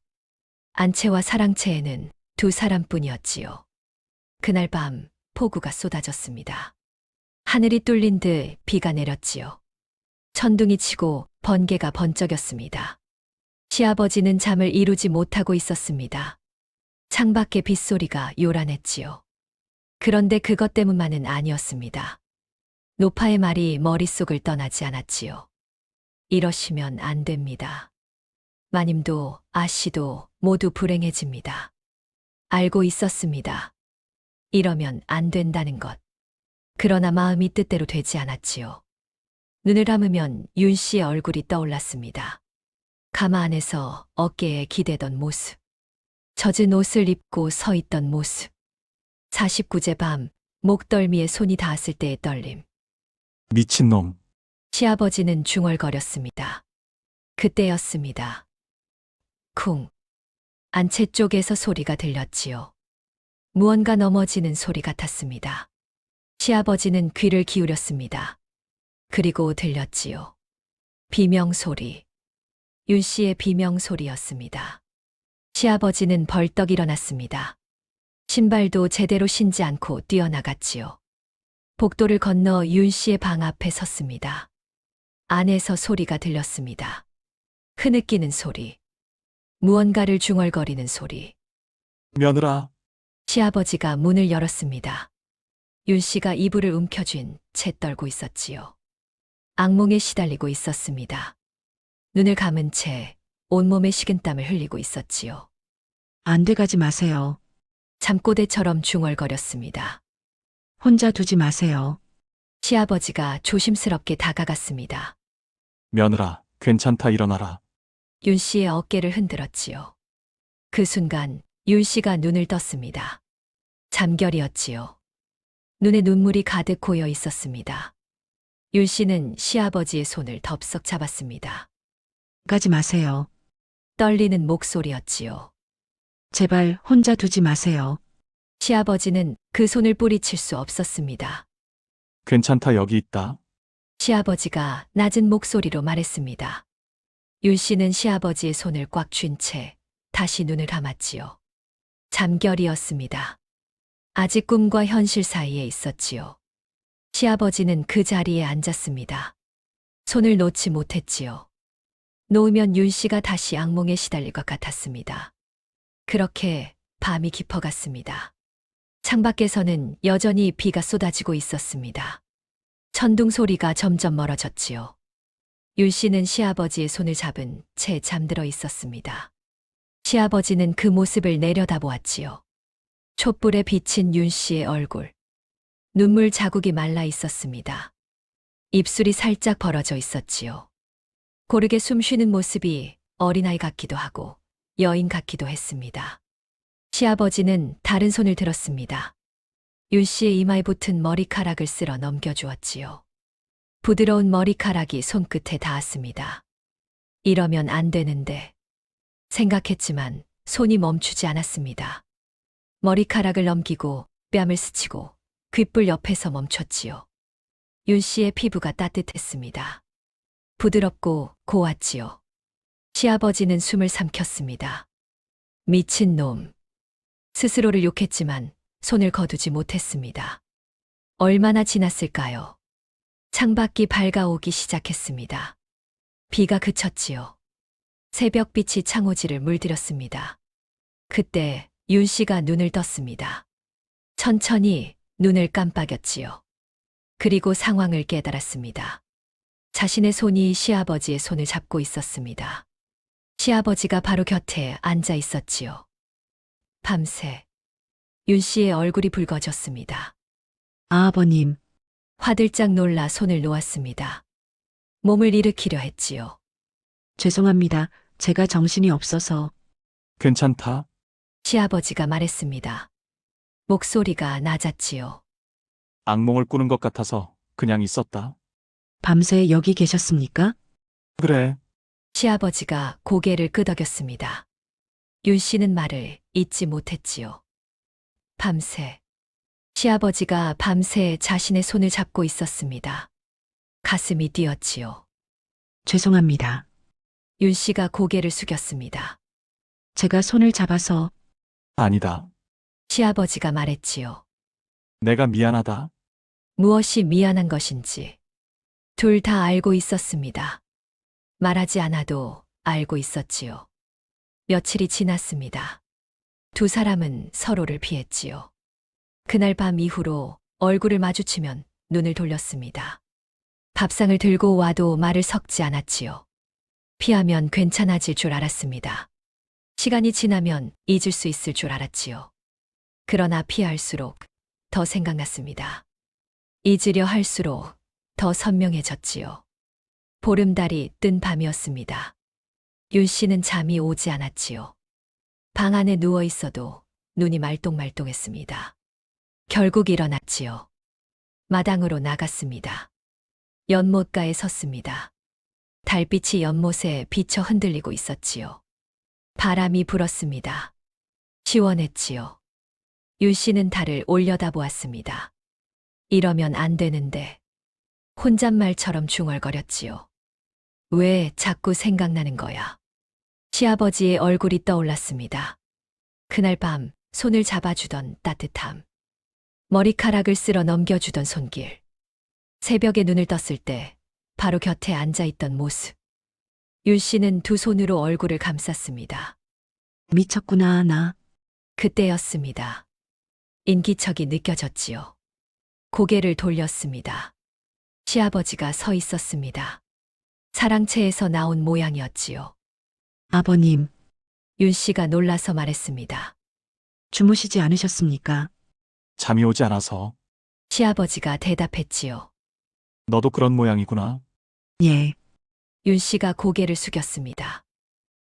안채와 사랑채에는 두 사람뿐이었지요. 그날 밤 폭우가 쏟아졌습니다. 하늘이 뚫린 듯 비가 내렸지요. 천둥이 치고 번개가 번쩍였습니다. 시아버지는 잠을 이루지 못하고 있었습니다. 창밖의 빗소리가 요란했지요. 그런데 그것 때문만은 아니었습니다. 노파의 말이 머릿속을 떠나지 않았지요. 이러시면 안 됩니다. 마님도 아씨도 모두 불행해집니다. 알고 있었습니다. 이러면 안 된다는 것. 그러나 마음이 뜻대로 되지 않았지요. 눈을 감으면 윤 씨의 얼굴이 떠올랐습니다. 가마 안에서 어깨에 기대던 모습. 젖은 옷을 입고 서 있던 모습. 49제 밤 목덜미에 손이 닿았을 때의 떨림. 미친놈. 시아버지는 중얼거렸습니다. 그때였습니다. 쿵. 안채 쪽에서 소리가 들렸지요. 무언가 넘어지는 소리 같았습니다. 시아버지는 귀를 기울였습니다. 그리고 들렸지요. 비명소리. 윤 씨의 비명소리였습니다. 시아버지는 벌떡 일어났습니다. 신발도 제대로 신지 않고 뛰어나갔지요. 복도를 건너 윤 씨의 방 앞에 섰습니다. 안에서 소리가 들렸습니다. 흐느끼는 소리. 무언가를 중얼거리는 소리. 며느라. 시아버지가 문을 열었습니다. 윤 씨가 이불을 움켜쥔 채 떨고 있었지요. 악몽에 시달리고 있었습니다. 눈을 감은 채 온몸에 식은땀을 흘리고 있었지요. 안 돼 가지 마세요. 잠꼬대처럼 중얼거렸습니다. 혼자 두지 마세요. 시아버지가 조심스럽게 다가갔습니다. 며느라, 괜찮다 일어나라. 윤 씨의 어깨를 흔들었지요. 그 순간 윤 씨가 눈을 떴습니다. 잠결이었지요. 눈에 눈물이 가득 고여 있었습니다. 윤 씨는 시아버지의 손을 덥석 잡았습니다. 가지 마세요. 떨리는 목소리였지요. 제발 혼자 두지 마세요. 시아버지는 그 손을 뿌리칠 수 없었습니다. 괜찮다 여기 있다. 시아버지가 낮은 목소리로 말했습니다. 윤 씨는 시아버지의 손을 꽉 쥔 채 다시 눈을 감았지요. 잠결이었습니다. 아직 꿈과 현실 사이에 있었지요. 시아버지는 그 자리에 앉았습니다. 손을 놓지 못했지요. 놓으면 윤 씨가 다시 악몽에 시달릴 것 같았습니다. 그렇게 밤이 깊어갔습니다. 창밖에서는 여전히 비가 쏟아지고 있었습니다. 천둥 소리가 점점 멀어졌지요. 윤 씨는 시아버지의 손을 잡은 채 잠들어 있었습니다. 시아버지는 그 모습을 내려다보았지요. 촛불에 비친 윤 씨의 얼굴. 눈물 자국이 말라 있었습니다. 입술이 살짝 벌어져 있었지요. 고르게 숨 쉬는 모습이 어린아이 같기도 하고 여인 같기도 했습니다. 시아버지는 다른 손을 들었습니다. 윤 씨의 이마에 붙은 머리카락을 쓸어 넘겨주었지요. 부드러운 머리카락이 손끝에 닿았습니다. 이러면 안 되는데 생각했지만 손이 멈추지 않았습니다. 머리카락을 넘기고 뺨을 스치고 귓불 옆에서 멈췄지요. 윤 씨의 피부가 따뜻했습니다. 부드럽고 고왔지요. 시아버지는 숨을 삼켰습니다. 미친놈. 스스로를 욕했지만 손을 거두지 못했습니다. 얼마나 지났을까요? 창밖이 밝아오기 시작했습니다. 비가 그쳤지요. 새벽빛이 창호지를 물들였습니다. 그때 윤 씨가 눈을 떴습니다. 천천히 눈을 깜빡였지요. 그리고 상황을 깨달았습니다. 자신의 손이 시아버지의 손을 잡고 있었습니다. 시아버지가 바로 곁에 앉아 있었지요. 밤새 윤 씨의 얼굴이 붉어졌습니다. 아버님, 화들짝 놀라 손을 놓았습니다. 몸을 일으키려 했지요. 죄송합니다. 제가 정신이 없어서. 괜찮다. 시아버지가 말했습니다. 목소리가 낮았지요. 악몽을 꾸는 것 같아서 그냥 있었다. 밤새 여기 계셨습니까? 그래. 시아버지가 고개를 끄덕였습니다. 윤 씨는 말을 잊지 못했지요. 밤새. 시아버지가 밤새 자신의 손을 잡고 있었습니다. 가슴이 뛰었지요. 죄송합니다. 윤 씨가 고개를 숙였습니다. 제가 손을 잡아서. 아니다. 시아버지가 말했지요. 내가 미안하다. 무엇이 미안한 것인지 둘 다 알고 있었습니다. 말하지 않아도 알고 있었지요. 며칠이 지났습니다. 두 사람은 서로를 피했지요. 그날 밤 이후로 얼굴을 마주치면 눈을 돌렸습니다. 밥상을 들고 와도 말을 섞지 않았지요. 피하면 괜찮아질 줄 알았습니다. 시간이 지나면 잊을 수 있을 줄 알았지요. 그러나 피할수록 더 생각났습니다. 잊으려 할수록 더 선명해졌지요. 보름달이 뜬 밤이었습니다. 윤 씨는 잠이 오지 않았지요. 방 안에 누워 있어도 눈이 말똥말똥했습니다. 결국 일어났지요. 마당으로 나갔습니다. 연못가에 섰습니다. 달빛이 연못에 비쳐 흔들리고 있었지요. 바람이 불었습니다. 시원했지요. 윤 씨는 달을 올려다보았습니다. 이러면 안 되는데. 혼잣말처럼 중얼거렸지요. 왜 자꾸 생각나는 거야? 시아버지의 얼굴이 떠올랐습니다. 그날 밤 손을 잡아주던 따뜻함. 머리카락을 쓸어 넘겨주던 손길. 새벽에 눈을 떴을 때 바로 곁에 앉아있던 모습. 윤 씨는 두 손으로 얼굴을 감쌌습니다. 미쳤구나, 나. 그때였습니다. 인기척이 느껴졌지요. 고개를 돌렸습니다. 시아버지가 서 있었습니다. 사랑채에서 나온 모양이었지요. 아버님, 윤 씨가 놀라서 말했습니다. 주무시지 않으셨습니까? 잠이 오지 않아서. 시아버지가 대답했지요. 너도 그런 모양이구나. 예, 윤 씨가 고개를 숙였습니다.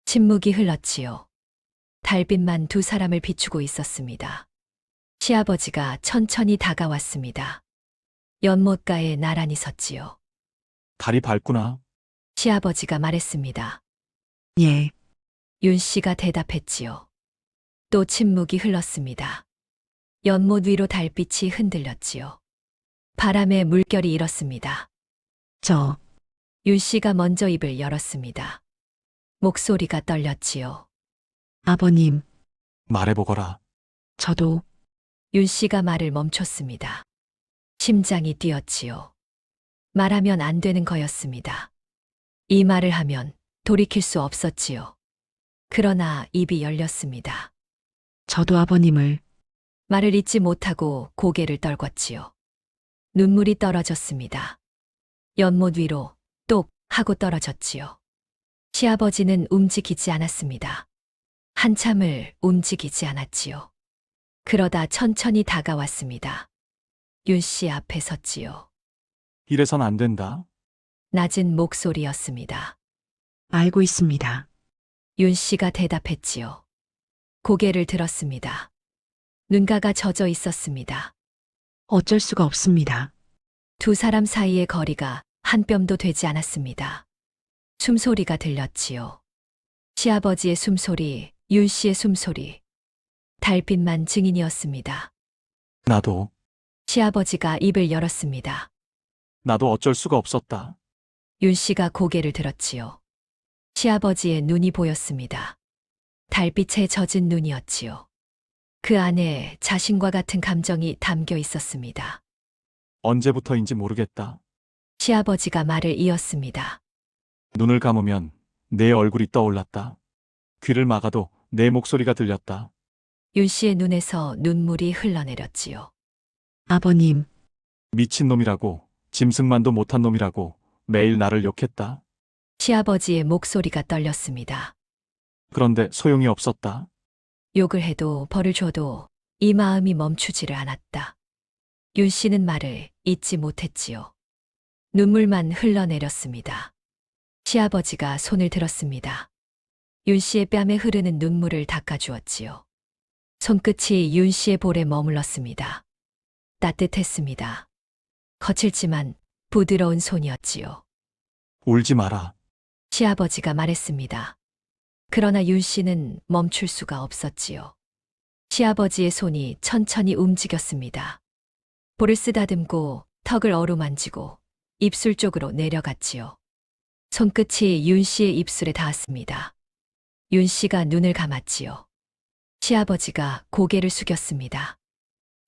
침묵이 흘렀지요. 달빛만 두 사람을 비추고 있었습니다. 시아버지가 천천히 다가왔습니다. 연못가에 나란히 섰지요. 달이 밝구나. 시아버지가 말했습니다. 예, 윤 씨가 대답했지요. 또 침묵이 흘렀습니다. 연못 위로 달빛이 흔들렸지요. 바람에 물결이 일었습니다. 저, 윤 씨가 먼저 입을 열었습니다. 목소리가 떨렸지요. 아버님, 말해보거라. 저도. 윤 씨가 말을 멈췄습니다. 심장이 뛰었지요. 말하면 안 되는 거였습니다. 이 말을 하면 돌이킬 수 없었지요. 그러나 입이 열렸습니다. 저도 아버님을. 말을 잇지 못하고 고개를 떨궜지요. 눈물이 떨어졌습니다. 연못 위로 똑 하고 떨어졌지요. 시아버지는 움직이지 않았습니다. 한참을 움직이지 않았지요. 그러다 천천히 다가왔습니다. 윤 씨 앞에 섰지요. 이래선 안 된다. 낮은 목소리였습니다. 알고 있습니다. 윤 씨가 대답했지요. 고개를 들었습니다. 눈가가 젖어 있었습니다. 어쩔 수가 없습니다. 두 사람 사이의 거리가 한 뼘도 되지 않았습니다. 숨소리가 들렸지요. 시아버지의 숨소리, 윤 씨의 숨소리. 달빛만 증인이었습니다. 나도 시아버지가 입을 열었습니다. 나도 어쩔 수가 없었다. 윤 씨가 고개를 들었지요. 시아버지의 눈이 보였습니다. 달빛에 젖은 눈이었지요. 그 안에 자신과 같은 감정이 담겨 있었습니다. 언제부터인지 모르겠다. 시아버지가 말을 이었습니다. 눈을 감으면 내 얼굴이 떠올랐다. 귀를 막아도 내 목소리가 들렸다. 윤 씨의 눈에서 눈물이 흘러내렸지요. 아버님, 미친놈이라고, 짐승만도 못한 놈이라고 매일 나를 욕했다. 시아버지의 목소리가 떨렸습니다. 그런데 소용이 없었다. 욕을 해도 벌을 줘도 이 마음이 멈추지를 않았다. 윤 씨는 말을 잇지 못했지요. 눈물만 흘러내렸습니다. 시아버지가 손을 들었습니다. 윤 씨의 뺨에 흐르는 눈물을 닦아주었지요. 손끝이 윤 씨의 볼에 머물렀습니다. 따뜻했습니다. 거칠지만 부드러운 손이었지요. 울지 마라. 시아버지가 말했습니다. 그러나 윤 씨는 멈출 수가 없었지요. 시아버지의 손이 천천히 움직였습니다. 볼을 쓰다듬고 턱을 어루만지고 입술 쪽으로 내려갔지요. 손끝이 윤 씨의 입술에 닿았습니다. 윤 씨가 눈을 감았지요. 시아버지가 고개를 숙였습니다.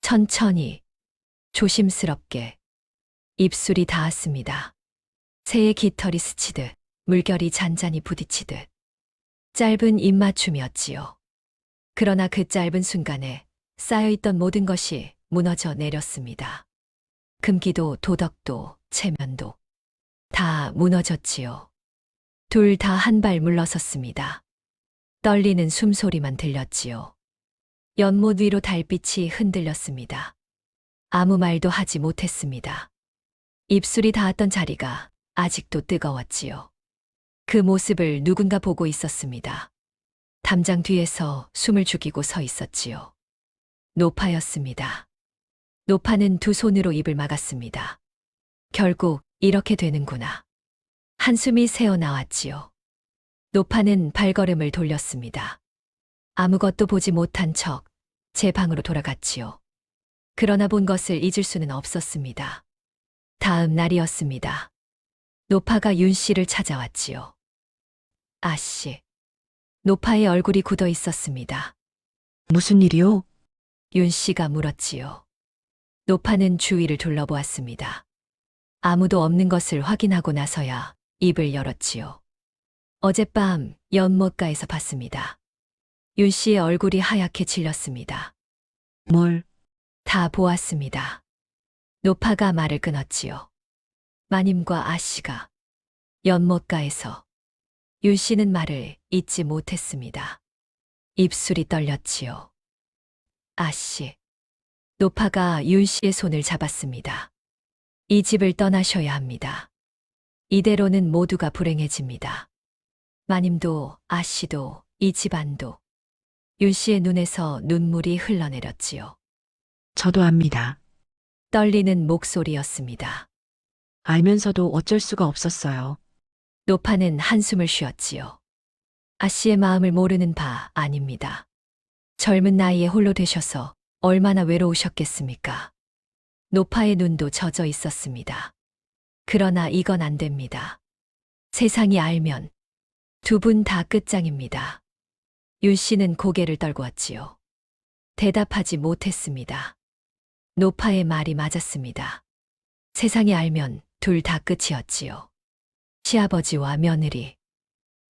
천천히, 조심스럽게 입술이 닿았습니다. 새의 깃털이 스치듯 물결이 잔잔히 부딪히듯 짧은 입맞춤이었지요. 그러나 그 짧은 순간에 쌓여있던 모든 것이 무너져 내렸습니다. 금기도 도덕도 체면도 다 무너졌지요. 둘 다 한 발 물러섰습니다. 떨리는 숨소리만 들렸지요. 연못 위로 달빛이 흔들렸습니다. 아무 말도 하지 못했습니다. 입술이 닿았던 자리가 아직도 뜨거웠지요. 그 모습을 누군가 보고 있었습니다. 담장 뒤에서 숨을 죽이고 서 있었지요. 노파였습니다. 노파는 두 손으로 입을 막았습니다. 결국 이렇게 되는구나. 한숨이 새어나왔지요. 노파는 발걸음을 돌렸습니다. 아무것도 보지 못한 척 제 방으로 돌아갔지요. 그러나 본 것을 잊을 수는 없었습니다. 다음 날이었습니다. 노파가 윤 씨를 찾아왔지요. 아씨. 노파의 얼굴이 굳어 있었습니다. 무슨 일이요? 윤 씨가 물었지요. 노파는 주위를 둘러보았습니다. 아무도 없는 것을 확인하고 나서야 입을 열었지요. 어젯밤 연못가에서 봤습니다. 윤 씨의 얼굴이 하얗게 질렸습니다. 뭘, 다 보았습니다. 노파가 말을 끊었지요. 마님과 아씨가 연못가에서. 윤 씨는 말을 잇지 못했습니다. 입술이 떨렸지요. 아씨. 노파가 윤 씨의 손을 잡았습니다. 이 집을 떠나셔야 합니다. 이대로는 모두가 불행해집니다. 마님도 아씨도 이 집안도. 윤 씨의 눈에서 눈물이 흘러내렸지요. 저도 압니다. 떨리는 목소리였습니다. 알면서도 어쩔 수가 없었어요. 노파는 한숨을 쉬었지요. 아씨의 마음을 모르는 바 아닙니다. 젊은 나이에 홀로 되셔서 얼마나 외로우셨겠습니까? 노파의 눈도 젖어 있었습니다. 그러나 이건 안 됩니다. 세상이 알면 두 분 다 끝장입니다. 윤 씨는 고개를 떨구었지요. 대답하지 못했습니다. 노파의 말이 맞았습니다. 세상이 알면 둘 다 끝이었지요. 시아버지와 며느리.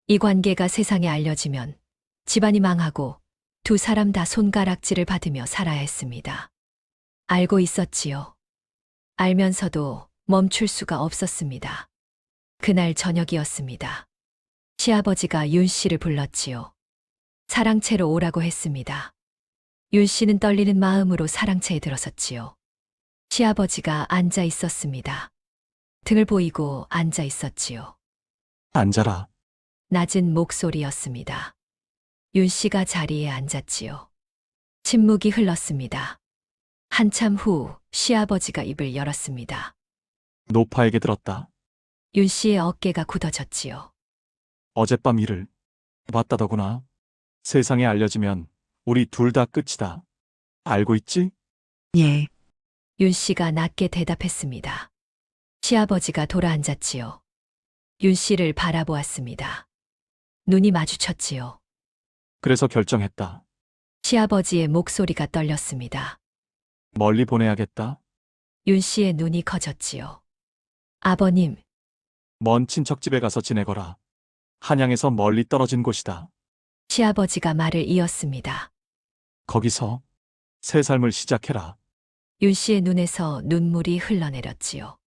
이 관계가 세상에 알려지면 집안이 망하고 두 사람 다 손가락질을 받으며 살아야 했습니다. 알고 있었지요. 알면서도 멈출 수가 없었습니다. 그날 저녁이었습니다. 시아버지가 윤 씨를 불렀지요. 사랑채로 오라고 했습니다. 윤 씨는 떨리는 마음으로 사랑채에 들어섰지요. 시아버지가 앉아 있었습니다. 등을 보이고 앉아 있었지요. 앉아라. 낮은 목소리였습니다. 윤 씨가 자리에 앉았지요. 침묵이 흘렀습니다. 한참 후 시아버지가 입을 열었습니다. 노파에게 들었다. 윤 씨의 어깨가 굳어졌지요. 어젯밤 일을 봤다더구나. 세상에 알려지면 우리 둘 다 끝이다. 알고 있지? 예, 윤 씨가 낮게 대답했습니다. 시아버지가 돌아앉았지요. 윤 씨를 바라보았습니다. 눈이 마주쳤지요. 그래서 결정했다. 시아버지의 목소리가 떨렸습니다. 멀리 보내야겠다. 윤 씨의 눈이 커졌지요. 아버님, 먼 친척 집에 가서 지내거라. 한양에서 멀리 떨어진 곳이다. 시아버지가 말을 이었습니다. 거기서 새 삶을 시작해라. 윤 씨의 눈에서 눈물이 흘러내렸지요.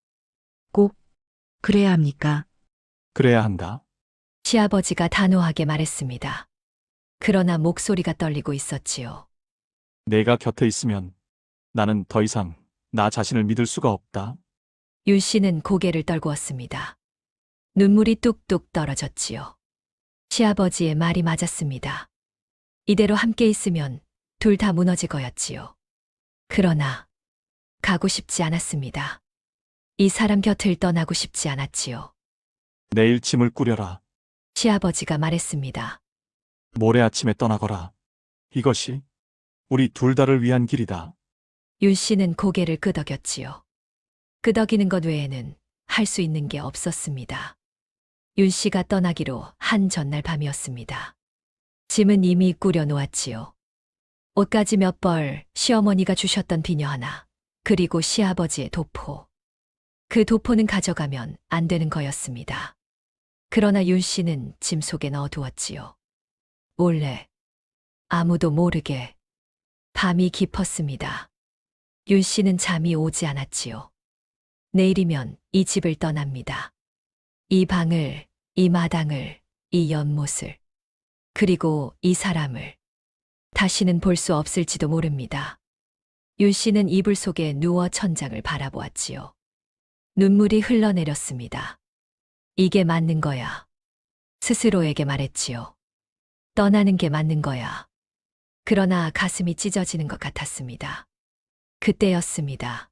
꼭 그래야 합니까? 그래야 한다. 시아버지가 단호하게 말했습니다. 그러나 목소리가 떨리고 있었지요. 내가 곁에 있으면 나는 더 이상 나 자신을 믿을 수가 없다. 윤 씨는 고개를 떨구었습니다. 눈물이 뚝뚝 떨어졌지요. 시아버지의 말이 맞았습니다. 이대로 함께 있으면 둘 다 무너질 거였지요. 그러나 가고 싶지 않았습니다. 이 사람 곁을 떠나고 싶지 않았지요. 내일 짐을 꾸려라. 시아버지가 말했습니다. 모레 아침에 떠나거라. 이것이 우리 둘 다를 위한 길이다. 윤 씨는 고개를 끄덕였지요. 끄덕이는 것 외에는 할 수 있는 게 없었습니다. 윤 씨가 떠나기로 한 전날 밤이었습니다. 짐은 이미 꾸려 놓았지요. 옷가지 몇 벌, 시어머니가 주셨던 비녀 하나, 그리고 시아버지의 도포. 그 도포는 가져가면 안 되는 거였습니다. 그러나 윤 씨는 짐 속에 넣어두었지요. 몰래, 아무도 모르게 밤이 깊었습니다. 윤 씨는 잠이 오지 않았지요. 내일이면 이 집을 떠납니다. 이 방을, 이 마당을, 이 연못을, 그리고 이 사람을 다시는 볼 수 없을지도 모릅니다. 윤 씨는 이불 속에 누워 천장을 바라보았지요. 눈물이 흘러내렸습니다. 이게 맞는 거야. 스스로에게 말했지요. 떠나는 게 맞는 거야. 그러나 가슴이 찢어지는 것 같았습니다. 그때였습니다.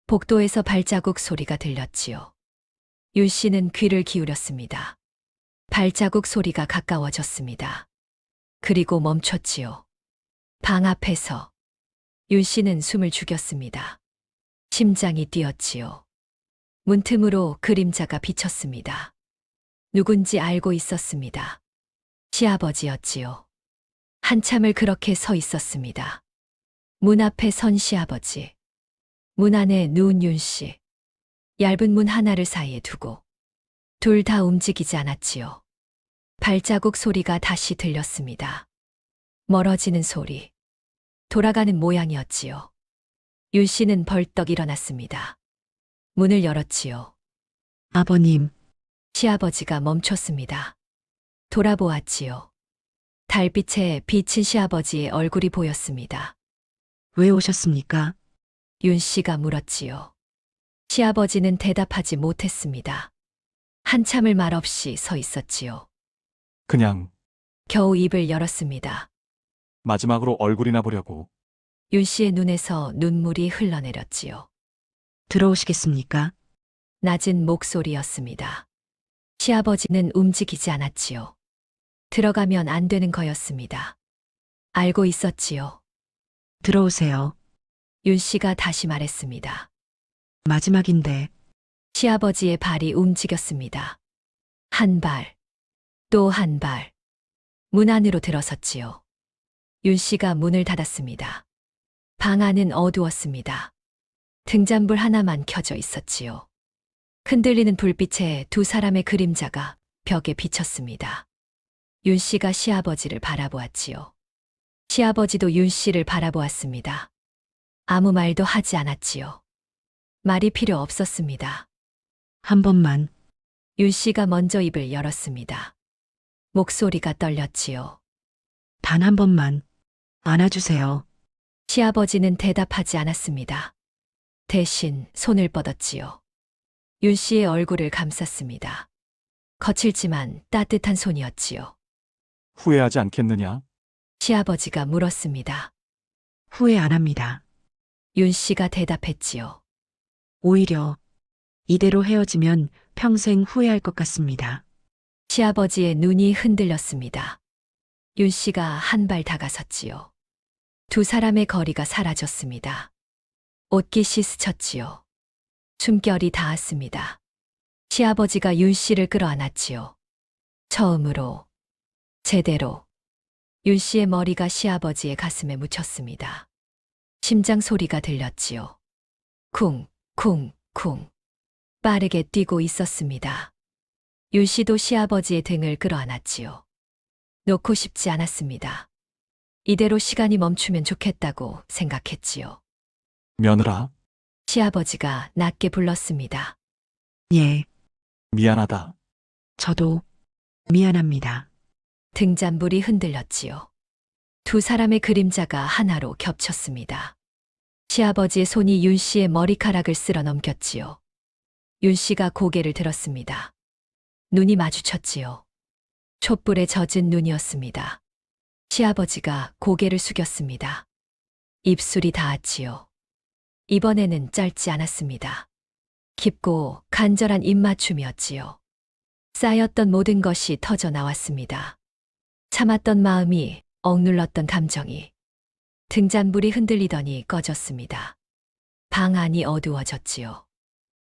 복도에서 발자국 소리가 들렸지요. 윤 씨는 귀를 기울였습니다. 발자국 소리가 가까워졌습니다. 그리고 멈췄지요. 방 앞에서 윤 씨는 숨을 죽였습니다. 심장이 뛰었지요. 문틈으로 그림자가 비쳤습니다. 누군지 알고 있었습니다. 시아버지였지요. 한참을 그렇게 서 있었습니다. 문 앞에 선 시아버지. 문 안에 누운 윤 씨. 얇은 문 하나를 사이에 두고 둘 다 움직이지 않았지요. 발자국 소리가 다시 들렸습니다. 멀어지는 소리. 돌아가는 모양이었지요. 윤 씨는 벌떡 일어났습니다. 문을 열었지요. 아버님, 시아버지가 멈췄습니다. 돌아보았지요. 달빛에 비친 시아버지의 얼굴이 보였습니다. 왜 오셨습니까? 윤 씨가 물었지요. 시아버지는 대답하지 못했습니다. 한참을 말없이 서 있었지요. 그냥 겨우 입을 열었습니다. 마지막으로 얼굴이나 보려고. 윤 씨의 눈에서 눈물이 흘러내렸지요. 들어오시겠습니까? 낮은 목소리였습니다. 시아버지는 움직이지 않았지요. 들어가면 안 되는 거였습니다. 알고 있었지요. 들어오세요. 윤 씨가 다시 말했습니다. 마지막인데, 시아버지의 발이 움직였습니다. 한 발, 또 한 발. 문 안으로 들어섰지요. 윤 씨가 문을 닫았습니다. 방 안은 어두웠습니다. 등잔불 하나만 켜져 있었지요. 흔들리는 불빛에 두 사람의 그림자가 벽에 비쳤습니다. 윤 씨가 시아버지를 바라보았지요. 시아버지도 윤 씨를 바라보았습니다. 아무 말도 하지 않았지요. 말이 필요 없었습니다. 한 번만, 윤 씨가 먼저 입을 열었습니다. 목소리가 떨렸지요. 단 한 번만 안아주세요. 시아버지는 대답하지 않았습니다. 대신 손을 뻗었지요. 윤 씨의 얼굴을 감쌌습니다. 거칠지만 따뜻한 손이었지요. 후회하지 않겠느냐? 시아버지가 물었습니다. 후회 안 합니다. 윤 씨가 대답했지요. 오히려 이대로 헤어지면 평생 후회할 것 같습니다. 시아버지의 눈이 흔들렸습니다. 윤 씨가 한 발 다가섰지요. 두 사람의 거리가 사라졌습니다. 옷깃이 스쳤지요. 숨결이 닿았습니다. 시아버지가 윤 씨를 끌어안았지요. 처음으로, 제대로. 윤 씨의 머리가 시아버지의 가슴에 묻혔습니다. 심장 소리가 들렸지요. 쿵, 쿵, 쿵. 빠르게 뛰고 있었습니다. 윤 씨도 시아버지의 등을 끌어안았지요. 놓고 싶지 않았습니다. 이대로 시간이 멈추면 좋겠다고 생각했지요. 며느라, 시아버지가 낮게 불렀습니다. 예, 미안하다. 저도 미안합니다. 등잔불이 흔들렸지요. 두 사람의 그림자가 하나로 겹쳤습니다. 시아버지의 손이 윤 씨의 머리카락을 쓸어 넘겼지요. 윤 씨가 고개를 들었습니다. 눈이 마주쳤지요. 촛불에 젖은 눈이었습니다. 시아버지가 고개를 숙였습니다. 입술이 닿았지요. 이번에는 짧지 않았습니다. 깊고 간절한 입맞춤이었지요. 쌓였던 모든 것이 터져 나왔습니다. 참았던 마음이, 억눌렀던 감정이. 등잔불이 흔들리더니 꺼졌습니다. 방 안이 어두워졌지요.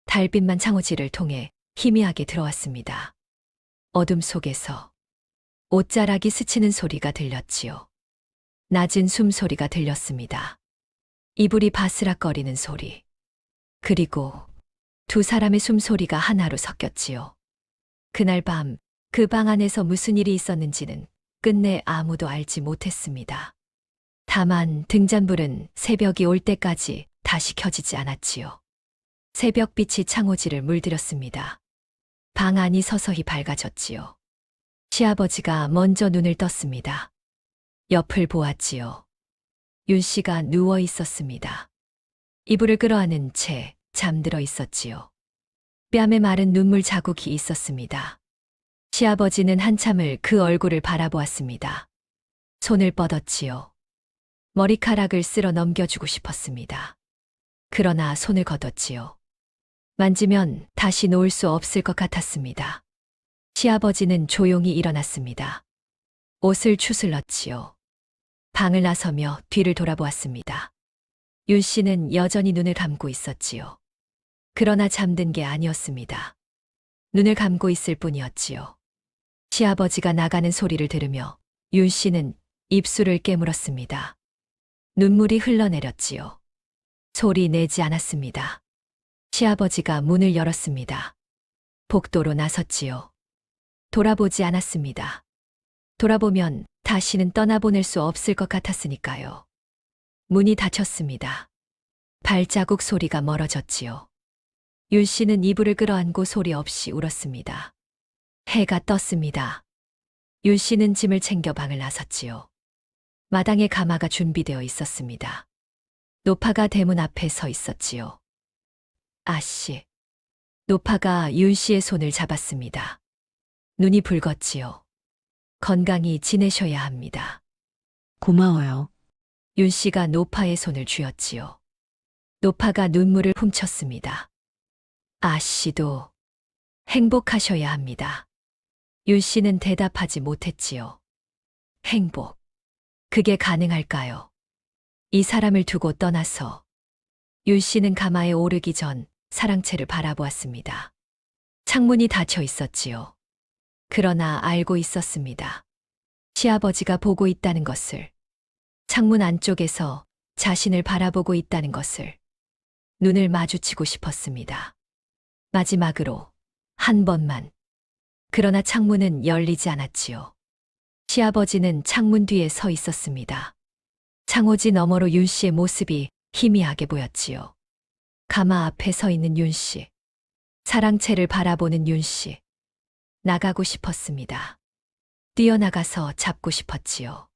달빛만 창호지를 통해 희미하게 들어왔습니다. 어둠 속에서 옷자락이 스치는 소리가 들렸지요. 낮은 숨소리가 들렸습니다. 이불이 바스락거리는 소리. 그리고 두 사람의 숨소리가 하나로 섞였지요. 그날 밤 그 방 안에서 무슨 일이 있었는지는 끝내 아무도 알지 못했습니다. 다만 등잔불은 새벽이 올 때까지 다시 켜지지 않았지요. 새벽빛이 창호지를 물들였습니다. 방 안이 서서히 밝아졌지요. 시아버지가 먼저 눈을 떴습니다. 옆을 보았지요. 윤 씨가 누워 있었습니다. 이불을 끌어안은 채 잠들어 있었지요. 뺨에 마른 눈물 자국이 있었습니다. 시아버지는 한참을 그 얼굴을 바라보았습니다. 손을 뻗었지요. 머리카락을 쓸어 넘겨주고 싶었습니다. 그러나 손을 걷었지요. 만지면 다시 놓을 수 없을 것 같았습니다. 시아버지는 조용히 일어났습니다. 옷을 추슬렀지요. 방을 나서며 뒤를 돌아보았습니다. 윤 씨는 여전히 눈을 감고 있었지요. 그러나 잠든 게 아니었습니다. 눈을 감고 있을 뿐이었지요. 시아버지가 나가는 소리를 들으며 윤 씨는 입술을 깨물었습니다. 눈물이 흘러내렸지요. 소리 내지 않았습니다. 시아버지가 문을 열었습니다. 복도로 나섰지요. 돌아보지 않았습니다. 돌아보면 다시는 떠나보낼 수 없을 것 같았으니까요. 문이 닫혔습니다. 발자국 소리가 멀어졌지요. 윤 씨는 이불을 끌어안고 소리 없이 울었습니다. 해가 떴습니다. 윤 씨는 짐을 챙겨 방을 나섰지요. 마당에 가마가 준비되어 있었습니다. 노파가 대문 앞에 서 있었지요. 아씨. 노파가 윤 씨의 손을 잡았습니다. 눈이 붉었지요. 건강히 지내셔야 합니다. 고마워요. 윤 씨가 노파의 손을 쥐었지요. 노파가 눈물을 훔쳤습니다. 아씨도 행복하셔야 합니다. 윤 씨는 대답하지 못했지요. 행복. 그게 가능할까요? 이 사람을 두고 떠나서. 윤 씨는 가마에 오르기 전 사랑채를 바라보았습니다. 창문이 닫혀 있었지요. 그러나 알고 있었습니다. 시아버지가 보고 있다는 것을. 창문 안쪽에서 자신을 바라보고 있다는 것을. 눈을 마주치고 싶었습니다. 마지막으로 한 번만. 그러나 창문은 열리지 않았지요. 시아버지는 창문 뒤에 서 있었습니다. 창호지 너머로 윤 씨의 모습이 희미하게 보였지요. 가마 앞에 서 있는 윤 씨. 사랑채를 바라보는 윤 씨. 나가고 싶었습니다. 뛰어나가서 잡고 싶었지요.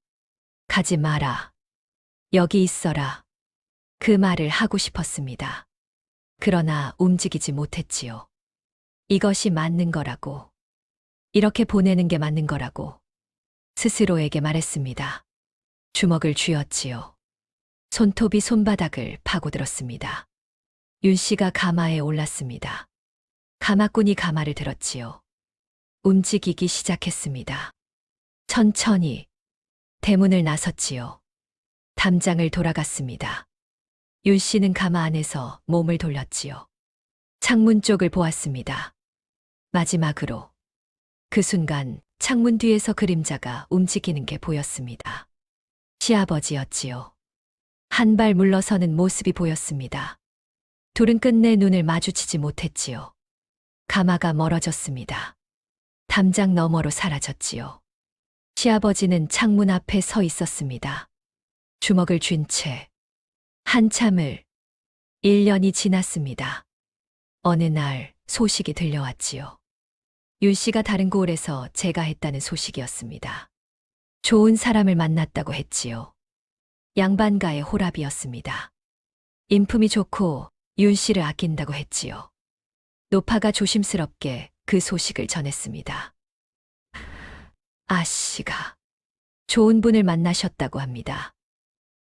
가지 마라. 여기 있어라. 그 말을 하고 싶었습니다. 그러나 움직이지 못했지요. 이것이 맞는 거라고. 이렇게 보내는 게 맞는 거라고. 스스로에게 말했습니다. 주먹을 쥐었지요. 손톱이 손바닥을 파고들었습니다. 윤 씨가 가마에 올랐습니다. 가마꾼이 가마를 들었지요. 움직이기 시작했습니다. 천천히 대문을 나섰지요. 담장을 돌아갔습니다. 윤 씨는 가마 안에서 몸을 돌렸지요. 창문 쪽을 보았습니다. 마지막으로 그 순간 창문 뒤에서 그림자가 움직이는 게 보였습니다. 시아버지였지요. 한 발 물러서는 모습이 보였습니다. 둘은 끝내 눈을 마주치지 못했지요. 가마가 멀어졌습니다. 담장 너머로 사라졌지요. 시아버지는 창문 앞에 서 있었습니다. 주먹을 쥔 채 한참을 1년이 지났습니다. 어느 날 소식이 들려왔지요. 윤 씨가 다른 고을에서 제가 했다는 소식이었습니다. 좋은 사람을 만났다고 했지요. 양반가의 호랍이었습니다. 인품이 좋고 윤 씨를 아낀다고 했지요. 노파가 조심스럽게 그 소식을 전했습니다. 아씨가 좋은 분을 만나셨다고 합니다.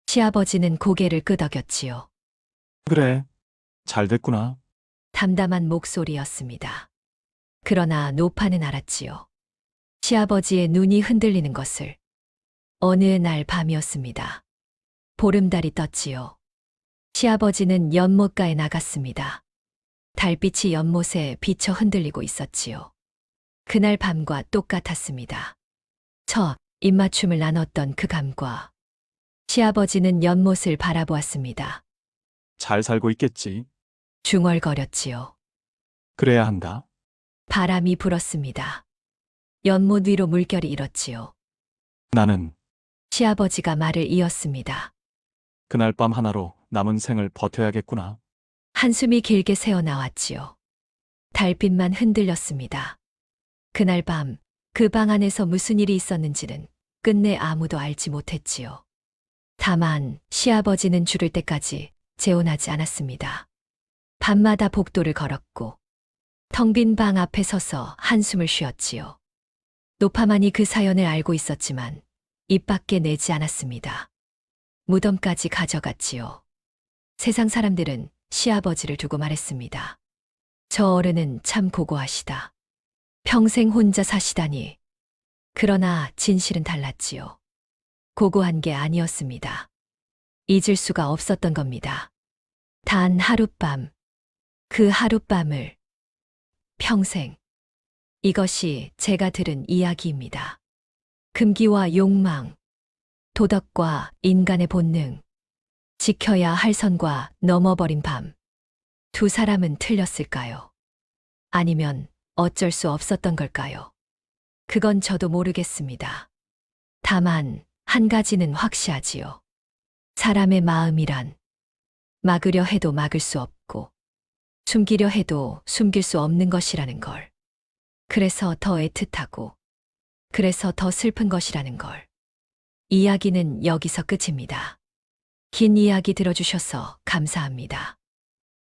시아버지는 고개를 끄덕였지요. 그래. 잘 됐구나. 담담한 목소리였습니다. 그러나 노파는 알았지요. 시아버지의 눈이 흔들리는 것을. 어느 날 밤이었습니다. 보름달이 떴지요. 시아버지는 연못가에 나갔습니다. 달빛이 연못에 비쳐 흔들리고 있었지요. 그날 밤과 똑같았습니다. 첫 입맞춤을 나눴던 그 밤과 시아버지는 연못을 바라보았습니다. 잘 살고 있겠지. 중얼거렸지요. 그래야 한다. 바람이 불었습니다. 연못 위로 물결이 일었지요. 나는 시아버지가 말을 이었습니다. 그날 밤 하나로 남은 생을 버텨야겠구나. 한숨이 길게 새어나왔지요. 달빛만 흔들렸습니다. 그날 밤 그 방 안에서 무슨 일이 있었는지는 끝내 아무도 알지 못했지요. 다만 시아버지는 죽을 때까지 재혼하지 않았습니다. 밤마다 복도를 걸었고 텅 빈 방 앞에 서서 한숨을 쉬었지요. 노파만이 그 사연을 알고 있었지만 입 밖에 내지 않았습니다. 무덤까지 가져갔지요. 세상 사람들은 시아버지를 두고 말했습니다. 저 어른은 참 고고하시다. 평생 혼자 사시다니. 그러나 진실은 달랐지요. 고고한 게 아니었습니다. 잊을 수가 없었던 겁니다. 단 하룻밤, 그 하룻밤을 평생. 이것이 제가 들은 이야기입니다. 금기와 욕망, 도덕과 인간의 본능, 지켜야 할 선과 넘어버린 밤. 두 사람은 틀렸을까요? 아니면 어쩔 수 없었던 걸까요? 그건 저도 모르겠습니다. 다만 한 가지는 확실하지요. 사람의 마음이란 막으려 해도 막을 수 없고 숨기려 해도 숨길 수 없는 것이라는 걸. 그래서 더 애틋하고 그래서 더 슬픈 것이라는 걸. 이야기는 여기서 끝입니다. 긴 이야기 들어주셔서 감사합니다.